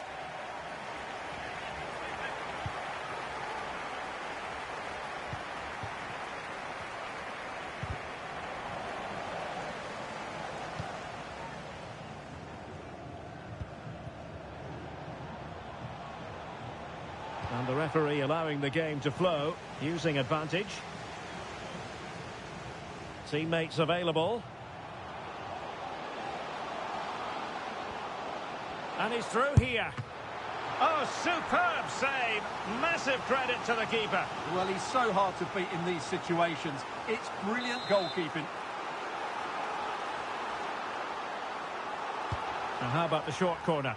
And the referee allowing the game to flow, using advantage. Teammates available. And he's through here. Oh, superb save. Massive credit to the keeper. Well, he's so hard to beat in these situations. It's brilliant goalkeeping. And how about the short corner?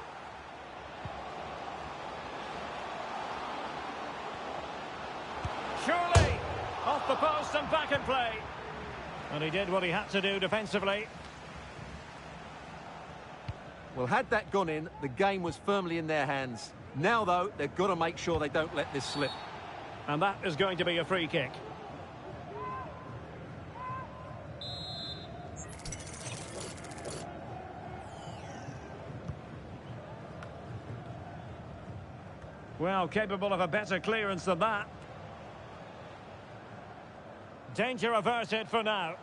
Surely! Off the post and back in play. And he did what he had to do defensively. Well, had that gone in, the game was firmly in their hands. Now, though, they've got to make sure they don't let this slip. And that is going to be a free kick. Well, capable of a better clearance than that. Danger averted for now.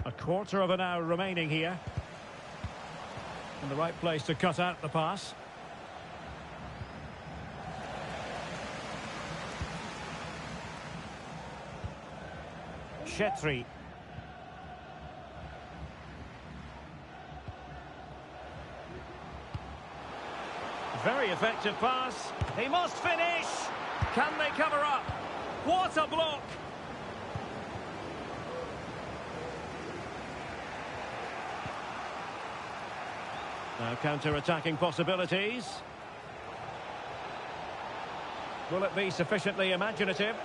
A quarter of an hour remaining here. In the right place to cut out the pass. Chetri. Very effective pass. He must finish. Can they cover up? What a block! Now counter-attacking possibilities. Will it be sufficiently imaginative?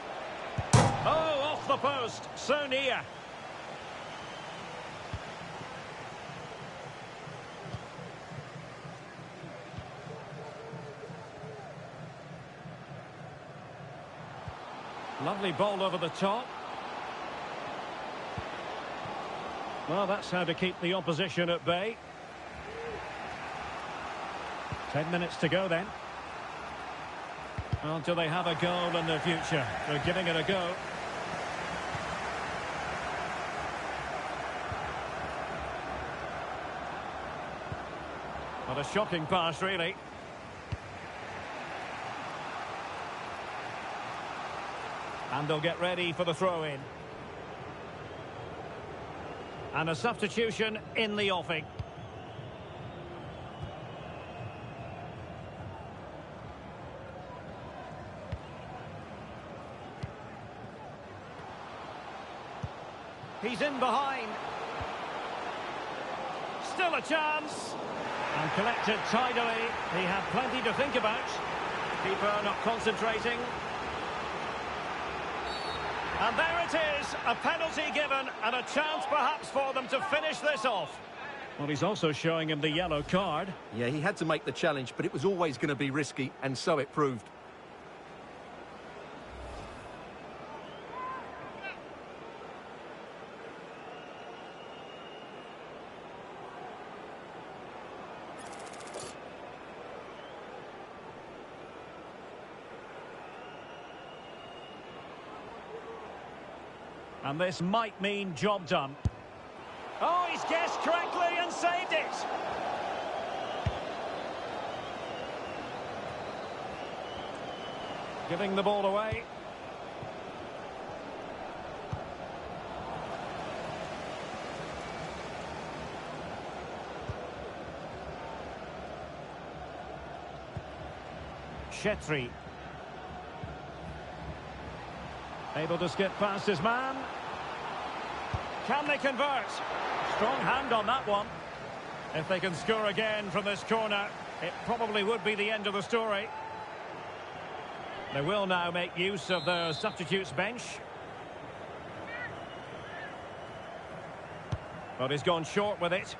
Oh, off the post. So near. Lovely ball over the top. Well, that's how to keep the opposition at bay. 10 minutes to go then. Well, do they have a goal in the future? They're giving it a go. What a shocking pass, really. And they'll get ready for the throw-in. And a substitution in the offing. He's in behind. Still a chance. And collected tidily. He had plenty to think about. Keeper not concentrating. And there it is, a penalty given and a chance perhaps for them to finish this off. Well, he's also showing him the yellow card. Yeah, he had to make the challenge, but it was always going to be risky, and so it proved. And this might mean job done. Oh, he's guessed correctly and saved it. Giving the ball away. Chetri. Able to skip past his man. Can they convert? Strong hand on that one. If they can score again from this corner, it probably would be the end of the story. They will now make use of their substitutes bench. But he's gone short with it.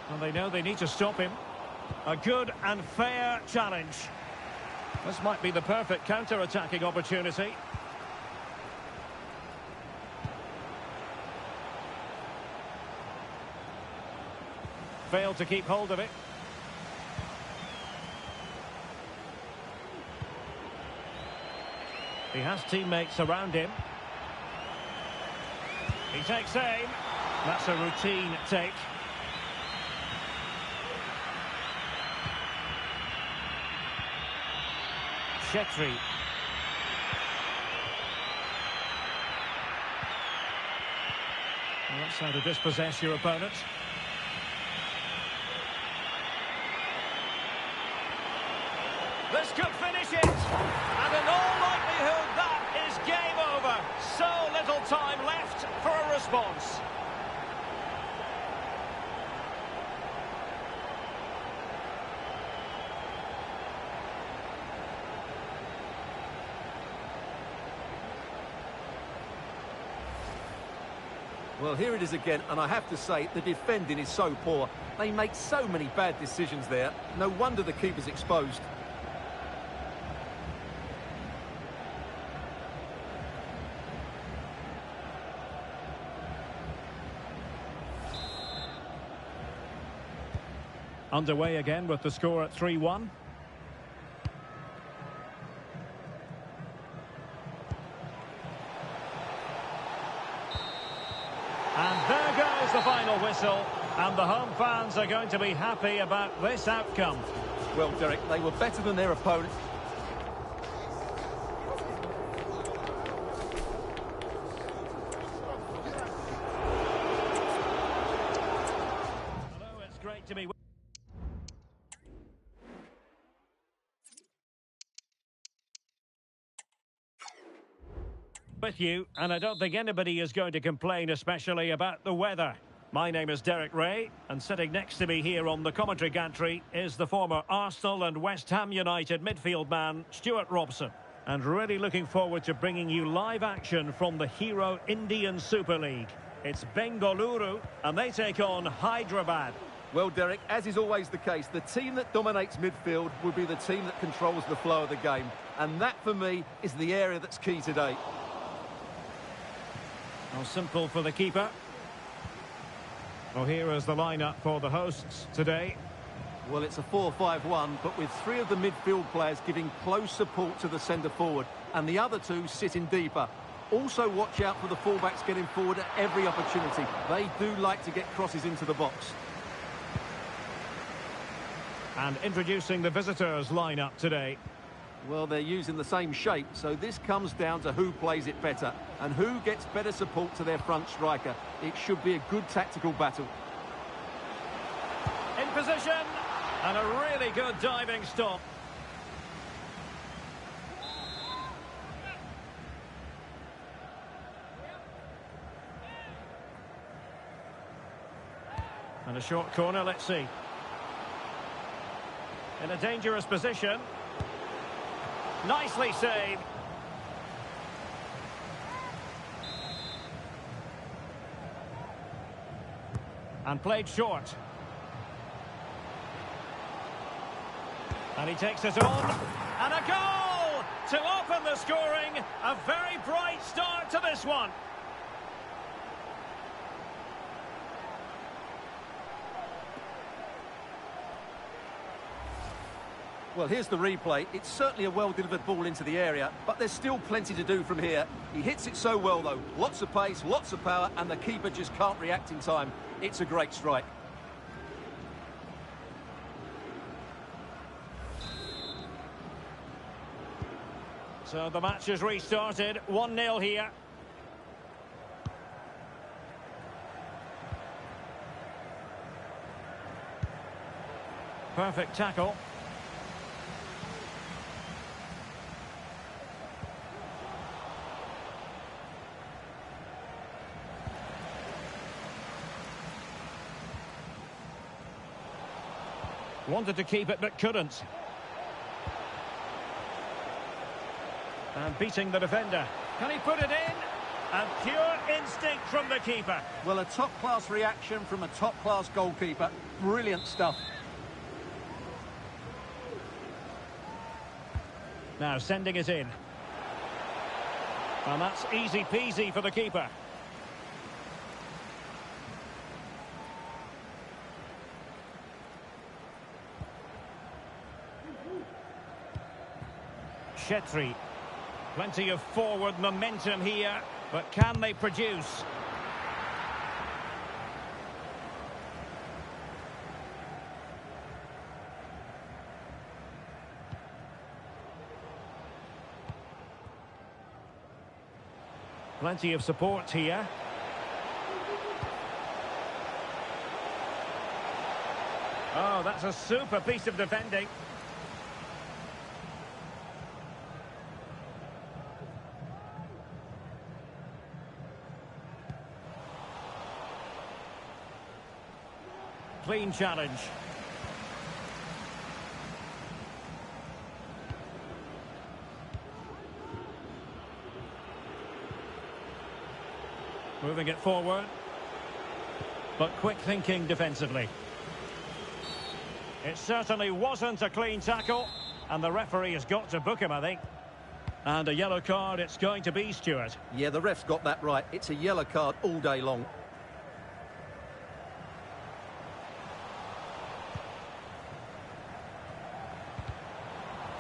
And they know they need to stop him. A good and fair challenge. This might be the perfect counter-attacking opportunity. Failed to keep hold of it. He has teammates around him. He takes aim. That's a routine take. Chetri. Well, that's how to dispossess your opponent. This could finish it. And in all likelihood, that is game over. So little time left for a response. Well, here it is again, and I have to say, the defending is so poor. They make so many bad decisions there. No wonder the keeper's exposed. Underway again with the score at 3-1. And there goes the final whistle, and the home fans are going to be happy about this outcome. Well, Derek, they were better than their opponents. Hello, it's great to be with you, and I don't think anybody is going to complain especially about the weather. My name is Derek Ray, and sitting next to me here on the commentary gantry is the former Arsenal and West Ham United midfield man, Stuart Robson. And really looking forward to bringing you live action from the Hero Indian Super League. It's Bengaluru, and they take on Hyderabad. Well, Derek, as is always the case, the team that dominates midfield will be the team that controls the flow of the game. And that, for me, is the area that's key today. How simple for the keeper. Well, here is the lineup for the hosts today. Well, it's a 4-5-1, but with three of the midfield players giving close support to the centre-forward, and the other two sitting deeper. Also watch out for the fullbacks getting forward at every opportunity. They do like to get crosses into the box. And introducing the visitors' lineup today. Well, they're using the same shape, so this comes down to who plays it better and who gets better support to their front striker. It should be a good tactical battle. In position, and a really good diving stop. And a short corner, let's see. In a dangerous position. Nicely saved. And played short. And he takes it on. And a goal to open the scoring. A very bright start to this one. Well, here's the replay. It's certainly a well-delivered ball into the area, but there's still plenty to do from here. He hits it so well, though. Lots of pace, lots of power, and the keeper just can't react in time. It's a great strike. So the match is restarted. 1-0 here. Perfect tackle. Wanted to keep it, but couldn't. And beating the defender. Can he put it in? And pure instinct from the keeper. Well, a top-class reaction from a top-class goalkeeper. Brilliant stuff. Now sending it in. And that's easy peasy for the keeper. Chetri. Plenty of forward momentum here, but can they produce? Plenty of support here. Oh, that's a super piece of defending. Clean challenge. Moving it forward. But quick thinking defensively. It certainly wasn't a clean tackle. And the referee has got to book him, I think. And a yellow card it's going to be, Stuart. Yeah, the ref's got that right. It's a yellow card all day long.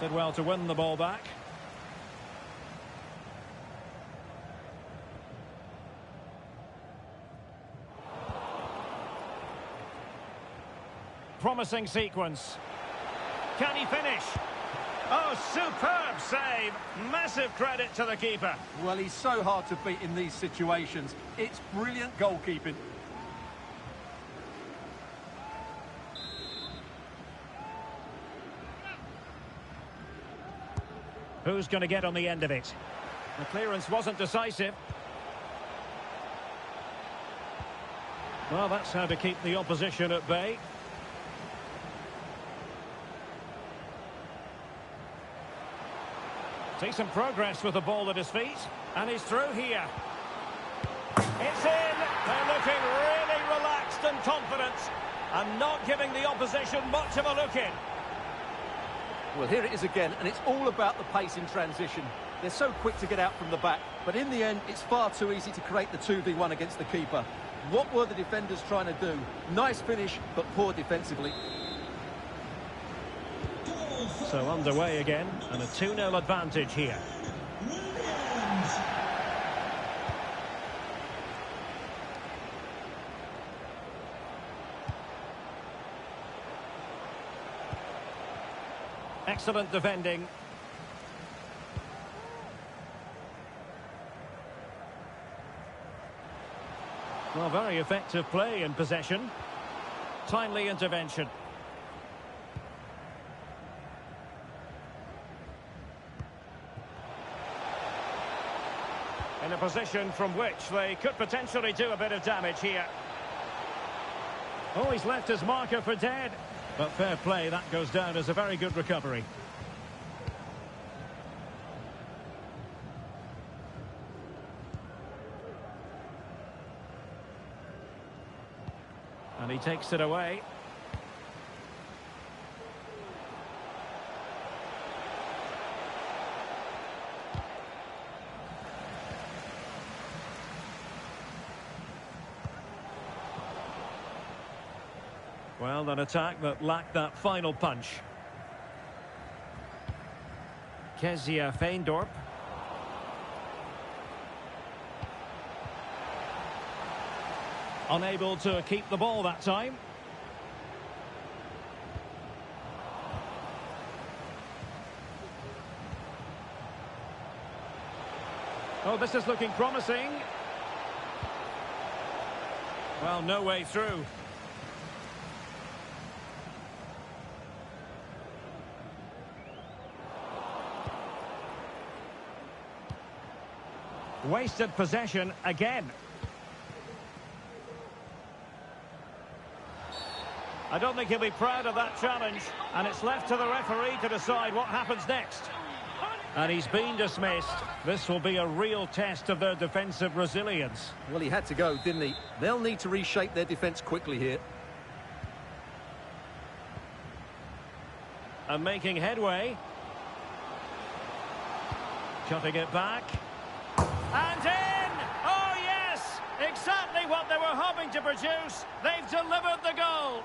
Did well to win the ball back. Promising sequence. Can he finish? Oh, superb save. Massive credit to the keeper. Well, he's so hard to beat in these situations. It's brilliant goalkeeping. Who's going to get on the end of it? The clearance wasn't decisive. Well, that's how to keep the opposition at bay. Decent progress with the ball at his feet. And he's through here. It's in. They're looking really relaxed and confident. And not giving the opposition much of a look in. Well, here it is again, and it's all about the pace in transition. They're so quick to get out from the back, but in the end, it's far too easy to create the 2v1 against the keeper. What were the defenders trying to do? Nice finish, but poor defensively. So underway again, and a 2-0 advantage here. Excellent defending. Well, very effective play in possession. Timely intervention. In a position from which they could potentially do a bit of damage here. Oh, he's left his marker for dead. But fair play, that goes down as a very good recovery. And he takes it away. Well, an attack that lacked that final punch. Kezia Feindorp. Unable to keep the ball that time. Oh, this is looking promising. Well, no way through. Wasted possession again. I don't think he'll be proud of that challenge, and it's left to the referee to decide what happens next. And he's been dismissed. This will be a real test of their defensive resilience. Well, he had to go, didn't he? They'll need to reshape their defence quickly here. And making headway. Cutting it back. And in! Oh, yes! Exactly what they were hoping to produce. They've delivered the goal.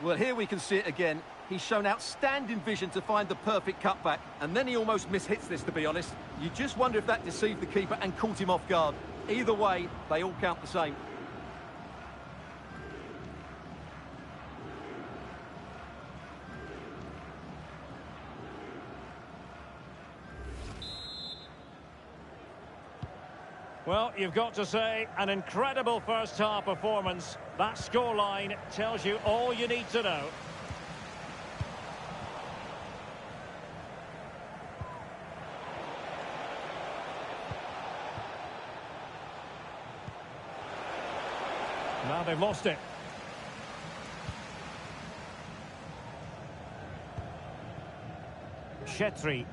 Well, here we can see it again. He's shown outstanding vision to find the perfect cutback, and then he almost mishits this, to be honest. You just wonder if that deceived the keeper and caught him off guard. Either way, they all count the same. Well, you've got to say, an incredible first-half performance. That scoreline tells you all you need to know. Now they've lost it. Chetri.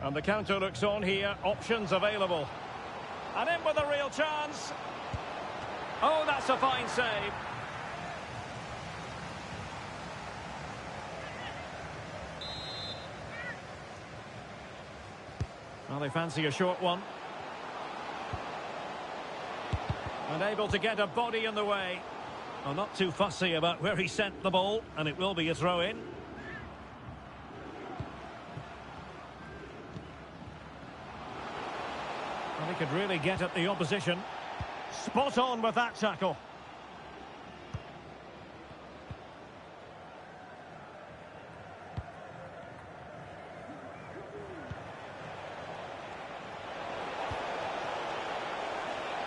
And the counter looks on here. Options available. And in with a real chance. Oh, that's a fine save. Well, they fancy a short one. And able to get a body in the way. Well, not too fussy about where he sent the ball, and it will be a throw-in. Well, he could really get at the opposition. Spot on with that tackle.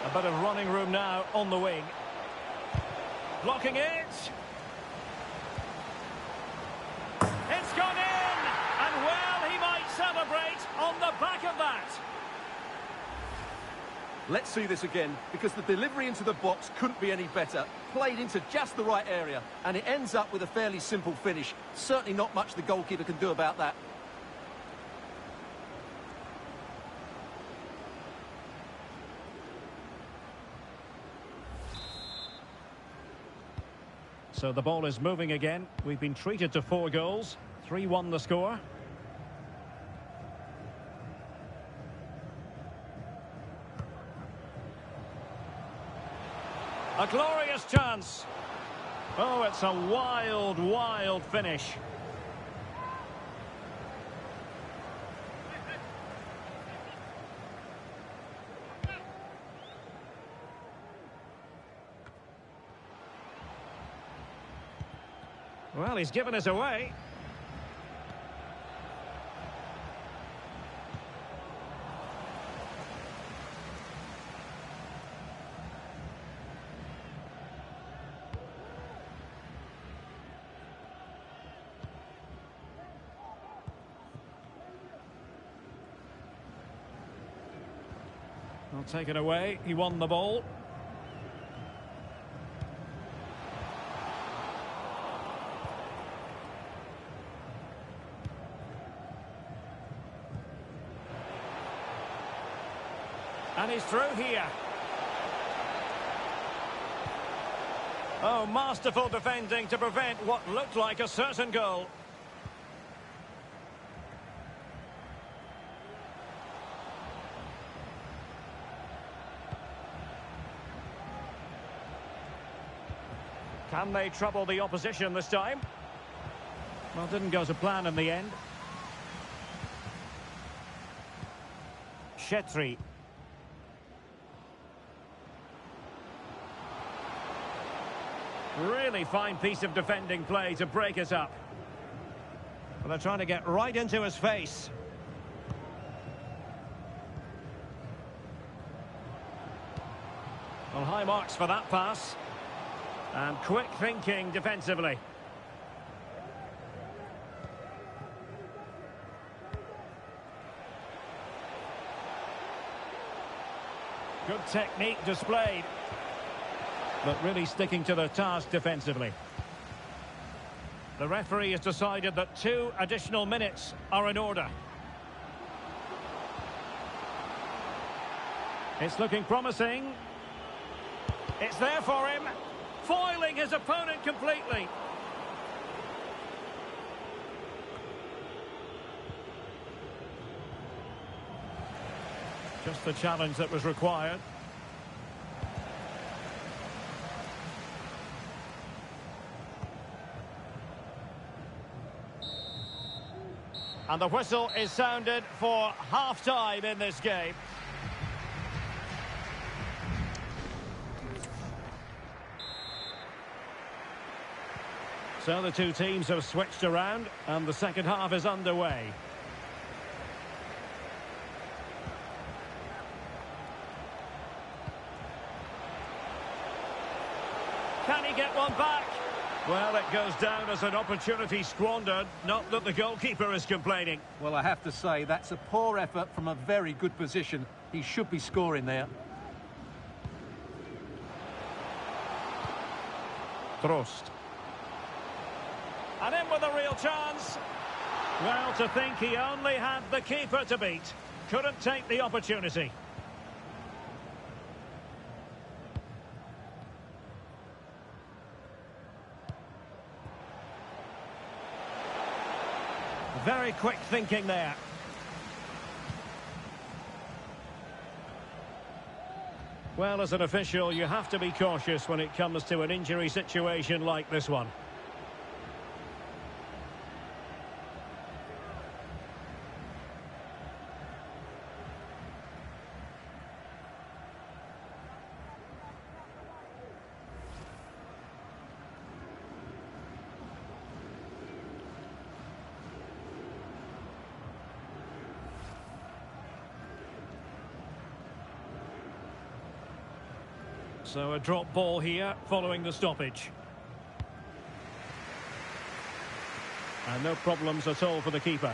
A bit of running room now on the wing. Blocking it. It's gone in! And well, he might celebrate on the back of that. Let's see this again, because the delivery into the box couldn't be any better. Played into just the right area, and it ends up with a fairly simple finish. Certainly not much the goalkeeper can do about that. So the ball is moving again. We've been treated to 4 goals. 3-1 the score. A glorious chance. Oh, it's a wild, wild finish. Well, he's given us away. Well, taken away. He won the ball. And he's through here. Oh, masterful defending to prevent what looked like a certain goal. Can they trouble the opposition this time? Well, didn't go to plan in the end. Chetri. Really fine piece of defending play to break us up. Well, they're trying to get right into his face. Well, high marks for that pass. And quick thinking defensively. Good technique displayed. But really sticking to the task defensively. The referee has decided that 2 additional minutes are in order. It's looking promising. It's there for him. Foiling his opponent completely. Just the challenge that was required. And the whistle is sounded for half-time in this game. So the two teams have switched around and the second half is underway. Can he get one back? Well, it goes down as an opportunity squandered. Not that the goalkeeper is complaining. Well, I have to say, that's a poor effort from a very good position. He should be scoring there. Trost. And in with a real chance. Well, to think he only had the keeper to beat. Couldn't take the opportunity. Very quick thinking there. Well, as an official, you have to be cautious when it comes to an injury situation like this one. So a drop ball here following the stoppage. And no problems at all for the keeper.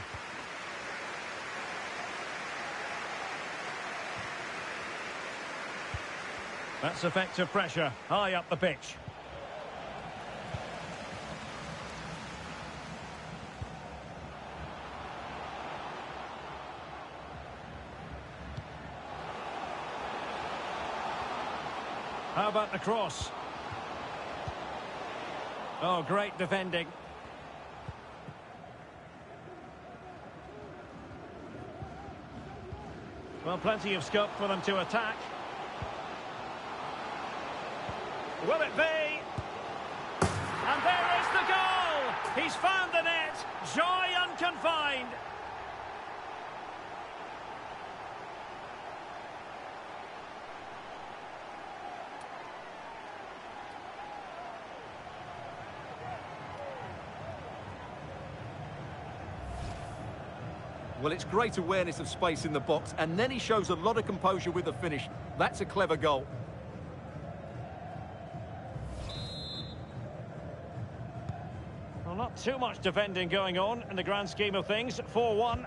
That's effective pressure, high up the pitch. How about the cross? Oh, great defending. Well, plenty of scope for them to attack. Will it be? And there is the goal! He's found the net. Joy unconfined. Well, it's great awareness of space in the box, and then he shows a lot of composure with the finish. That's a clever goal. Well, not too much defending going on in the grand scheme of things. 4-1.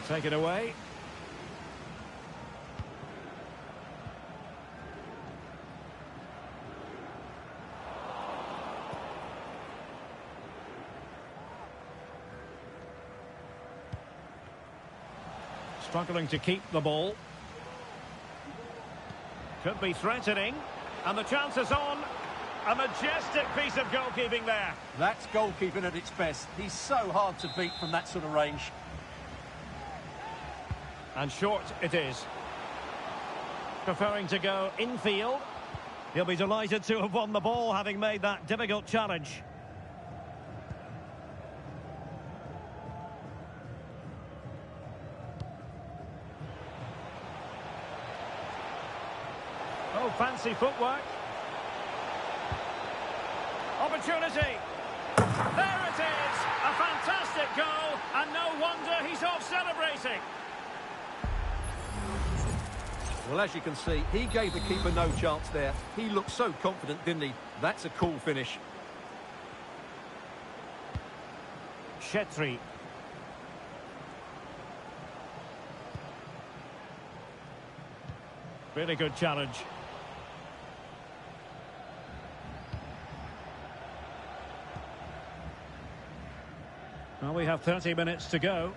Take it away. Struggling to keep the ball. Could be threatening. And the chance is on. A majestic piece of goalkeeping there. That's goalkeeping at its best. He's so hard to beat from that sort of range. And short it is. Preferring to go infield. He'll be delighted to have won the ball, having made that difficult challenge. Oh, fancy footwork. Opportunity. There it is. A fantastic goal, and no wonder he's off celebrating. Well, as you can see, he gave the keeper no chance there. He looked so confident, didn't he? That's a cool finish. Chetri. Really good challenge. Well, we have 30 minutes to go.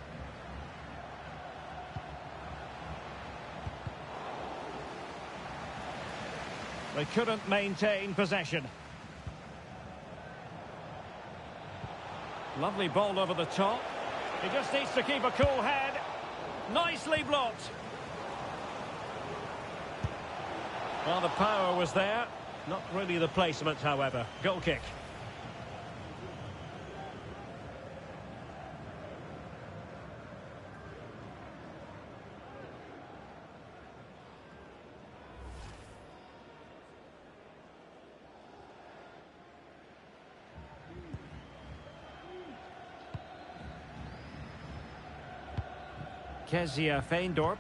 They couldn't maintain possession. Lovely ball over the top. He just needs to keep a cool head. Nicely blocked. Well, the power was there. Not really the placement, however. Goal kick. Kezia Feindorp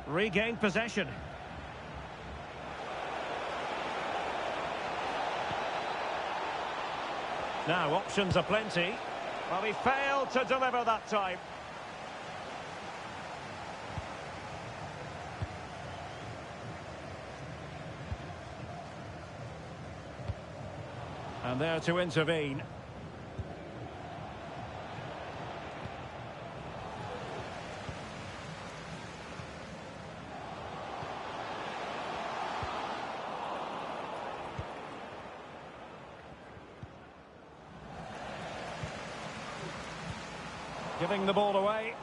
regained possession. Now options are plenty. Well, he failed to deliver that time. And there to intervene. Giving the ball away.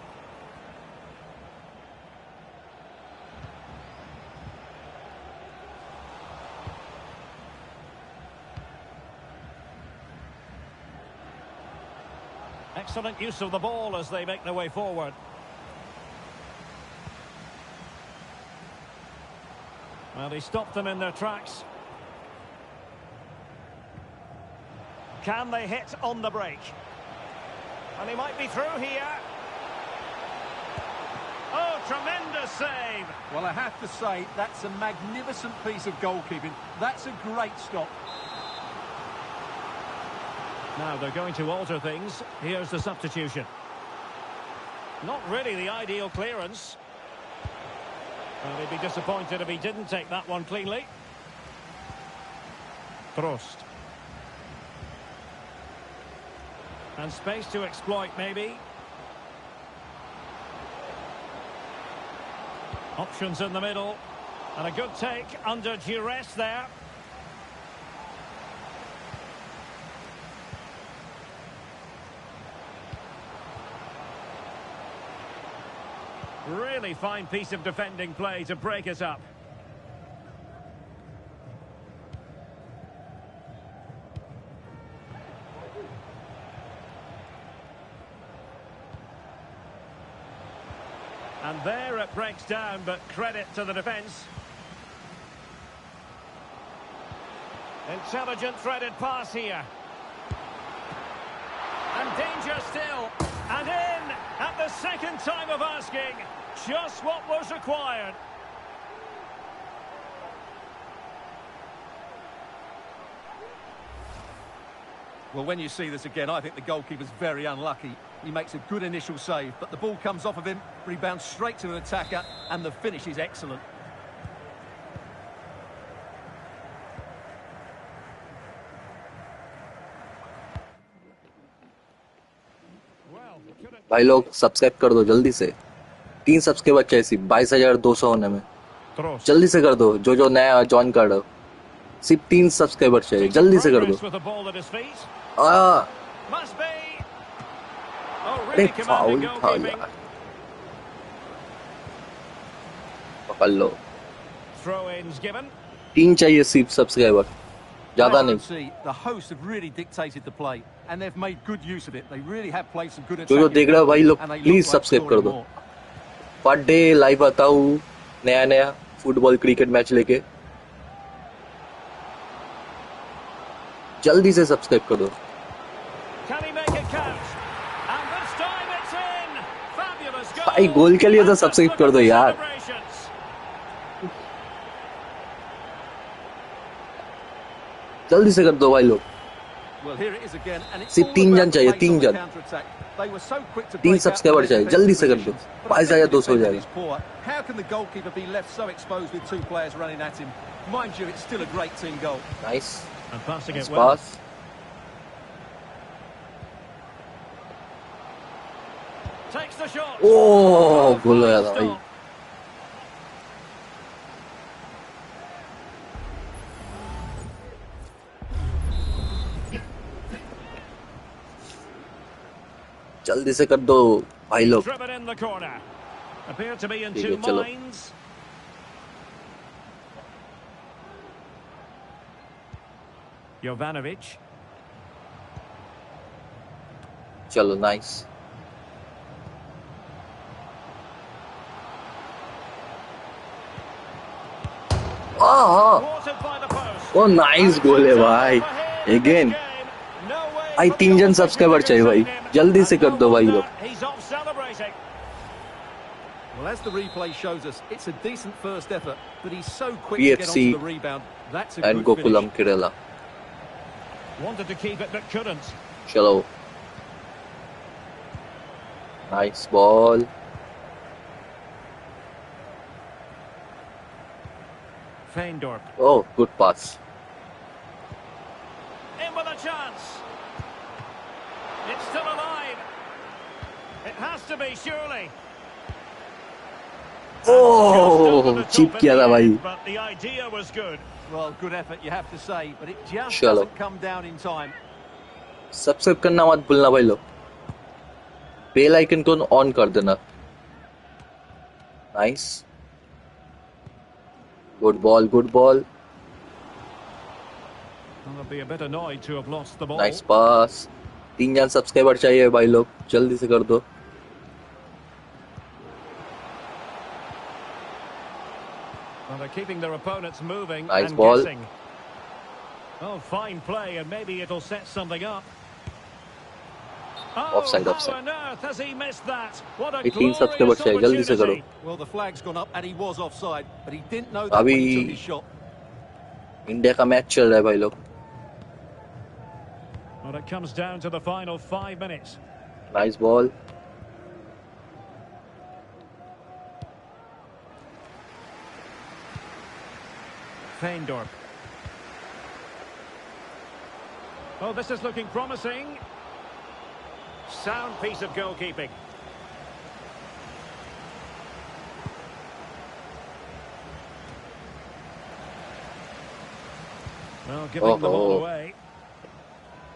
Excellent use of the ball as they make their way forward. Well, he stopped them in their tracks. Can they hit on the break? And he might be through here. Oh, tremendous save. Well, I have to say, that's a magnificent piece of goalkeeping. That's a great stop. Now they're going to alter things. Here's the substitution. Not really the ideal clearance. Well, he'd be disappointed if he didn't take that one cleanly. Trost. And space to exploit, maybe. Options in the middle. And a good take under duress there. Really fine piece of defending play to break us up. And there it breaks down, but credit to the defence. Intelligent threaded pass here. And danger still. And in at the second time of asking. Just what was required. Well, when you see this again, I think the goalkeeper's very unlucky. He makes a good initial save, but the ball comes off of him, rebounds straight to an attacker, and the finish is excellent. भाई लोग subscribe कर दो जल्दी से 3 subscriber चाहिए सिर्फ 22,200 होने में जल्दी से कर दो जो नया ज्वाइन कर रहा सिर्फ 3 सब्सक्राइबर चाहिए जल्दी से कर दो अरे फाउल था यार पकड़ लो 3 चाहिए सिर्फ सब्सक्राइबर ज्यादा नहीं The hosts have really dictated the play and they've made good use of it. They really have played some good जो देख रहे हो भाई लोग प्लीज सब्सक्राइब कर दो पर डे लाइव आता हूँ नया फुटबॉल क्रिकेट मैच लेके जल्दी से सब्सक्राइब कर दो भाई गोल के लिए तो सब्सक्राइब कर दो यार जल्दी से कर दो भाई लोग सिर्फ 3 जन चाहिए 3 जन 3 सब्सक्राइबर चाहिए जल्दी से कर दो 22,200 हो जाएगा How can the goalkeeper be left so exposed with 2 players running at him? Mind you, it's still a great team goal. Nice. And passing nice it well. Pass. Takes the shot. Oh, गोल आया था भाई जल्दी से कर दो भाई लोग ठीक है चलो Jovanovic. चलो नाइस ओ नाइस गोल है भाई अगेन भाई 3 जन सब्सक्राइबर चाहिए भाई जल्दी से कर दो भाई लोग Well, as the replay shows us, it's a decent first effort, but he's so quick to get onto the rebound. That's a and good Gokulam finish. Kerala. Wanted to keep it but couldn't. चलो nice ball. Feindorp. Oh, good pass. In with a chance. It's still alive. It has to be, surely. Oh, cheap किया था भाई. But the idea was good. Well, good effort, you have to say, but it just चलो. doesn't come down in time. Subscribe करना मत भूलना भाई लोग. Bell icon को ऑन कर देना. Nice. Good ball, good ball. I'll be a bit annoyed to have lost the ball. Nice pass. 3 जन सब्सक्राइबर चाहिए भाई लोग जल्दी से कर दो Well, they're keeping their opponents moving nice and ball. guessing. Oh, fine play, and maybe it'll set something up. Offside, How offside. on earth has he missed that? What a ये 3 subscriber glorious चाहिए, जल्दी से करो. opportunity. Well, the flag's gone up and he was offside, but he didn't know that अभी when he took his shot. India का match चल रहा है भाई लोग. Well, it comes down to the final 5 minutes. Nice ball. Feindorp. Oh, this is looking promising. Sound piece of goalkeeping. Well, giving the ball away.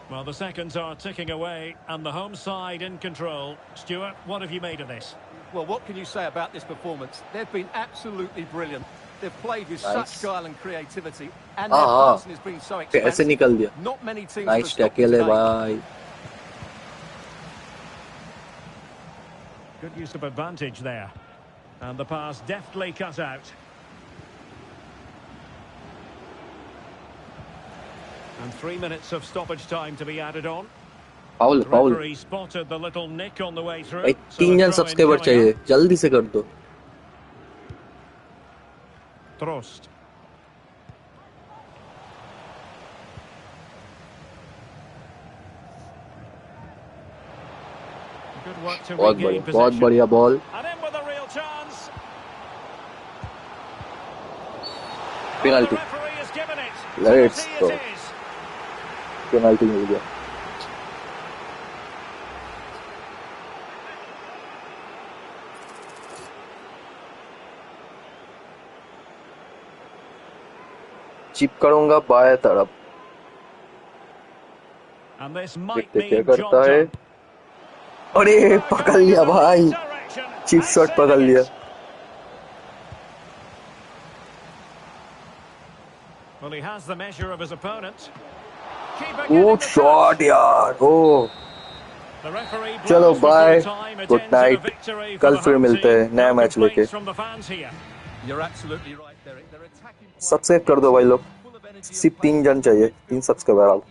Well, the seconds are ticking away, and the home side in control. Stuart, what have you made of this? Well, what can you say about this performance? They've been absolutely brilliant. They've played with such style and creativity, and their passing has been so ऐसे expansive. निकल दिया. Not many teams Nice have stopped tackle है today. भाई. Good use of advantage there. And the pass deftly cut out. And 3 minutes of stoppage time to be added on. Foul, The foul. referee spotted the little nick on the way through. भाई So a 3 जन throw-in subscriber coming चाहिए, up. जल्दी से कर दो. Trost. Good work to बहुत regain बढ़िया, बहुत possession. बढ़िया ball. And in with a real chance. Penalty. The referee has given it. Let's Penalty go. it is. Penalty मिल गया. चिप करूंगा बाएं तरफ. And this might देखते क्या mean करता job है. done. अरे पकड़ लिया भाई. Direction. चिप And शॉट पकड़ saving लिया. it. Well, he has the measure of his opponent. Keeper getting good the shot touch. यार. ओ The referee चलो blows for bye. full time. It good ends in a night. victory for कल the फिर home मिलते हैं team. नया No match लेके. complaints from the fans here. You're absolutely right, Derek. They're attacking. Subscribe कर दो भाई लोग. Full of energy and सिर्फ 3 जन चाहिए. 3 सब्सक्राइबर आओ.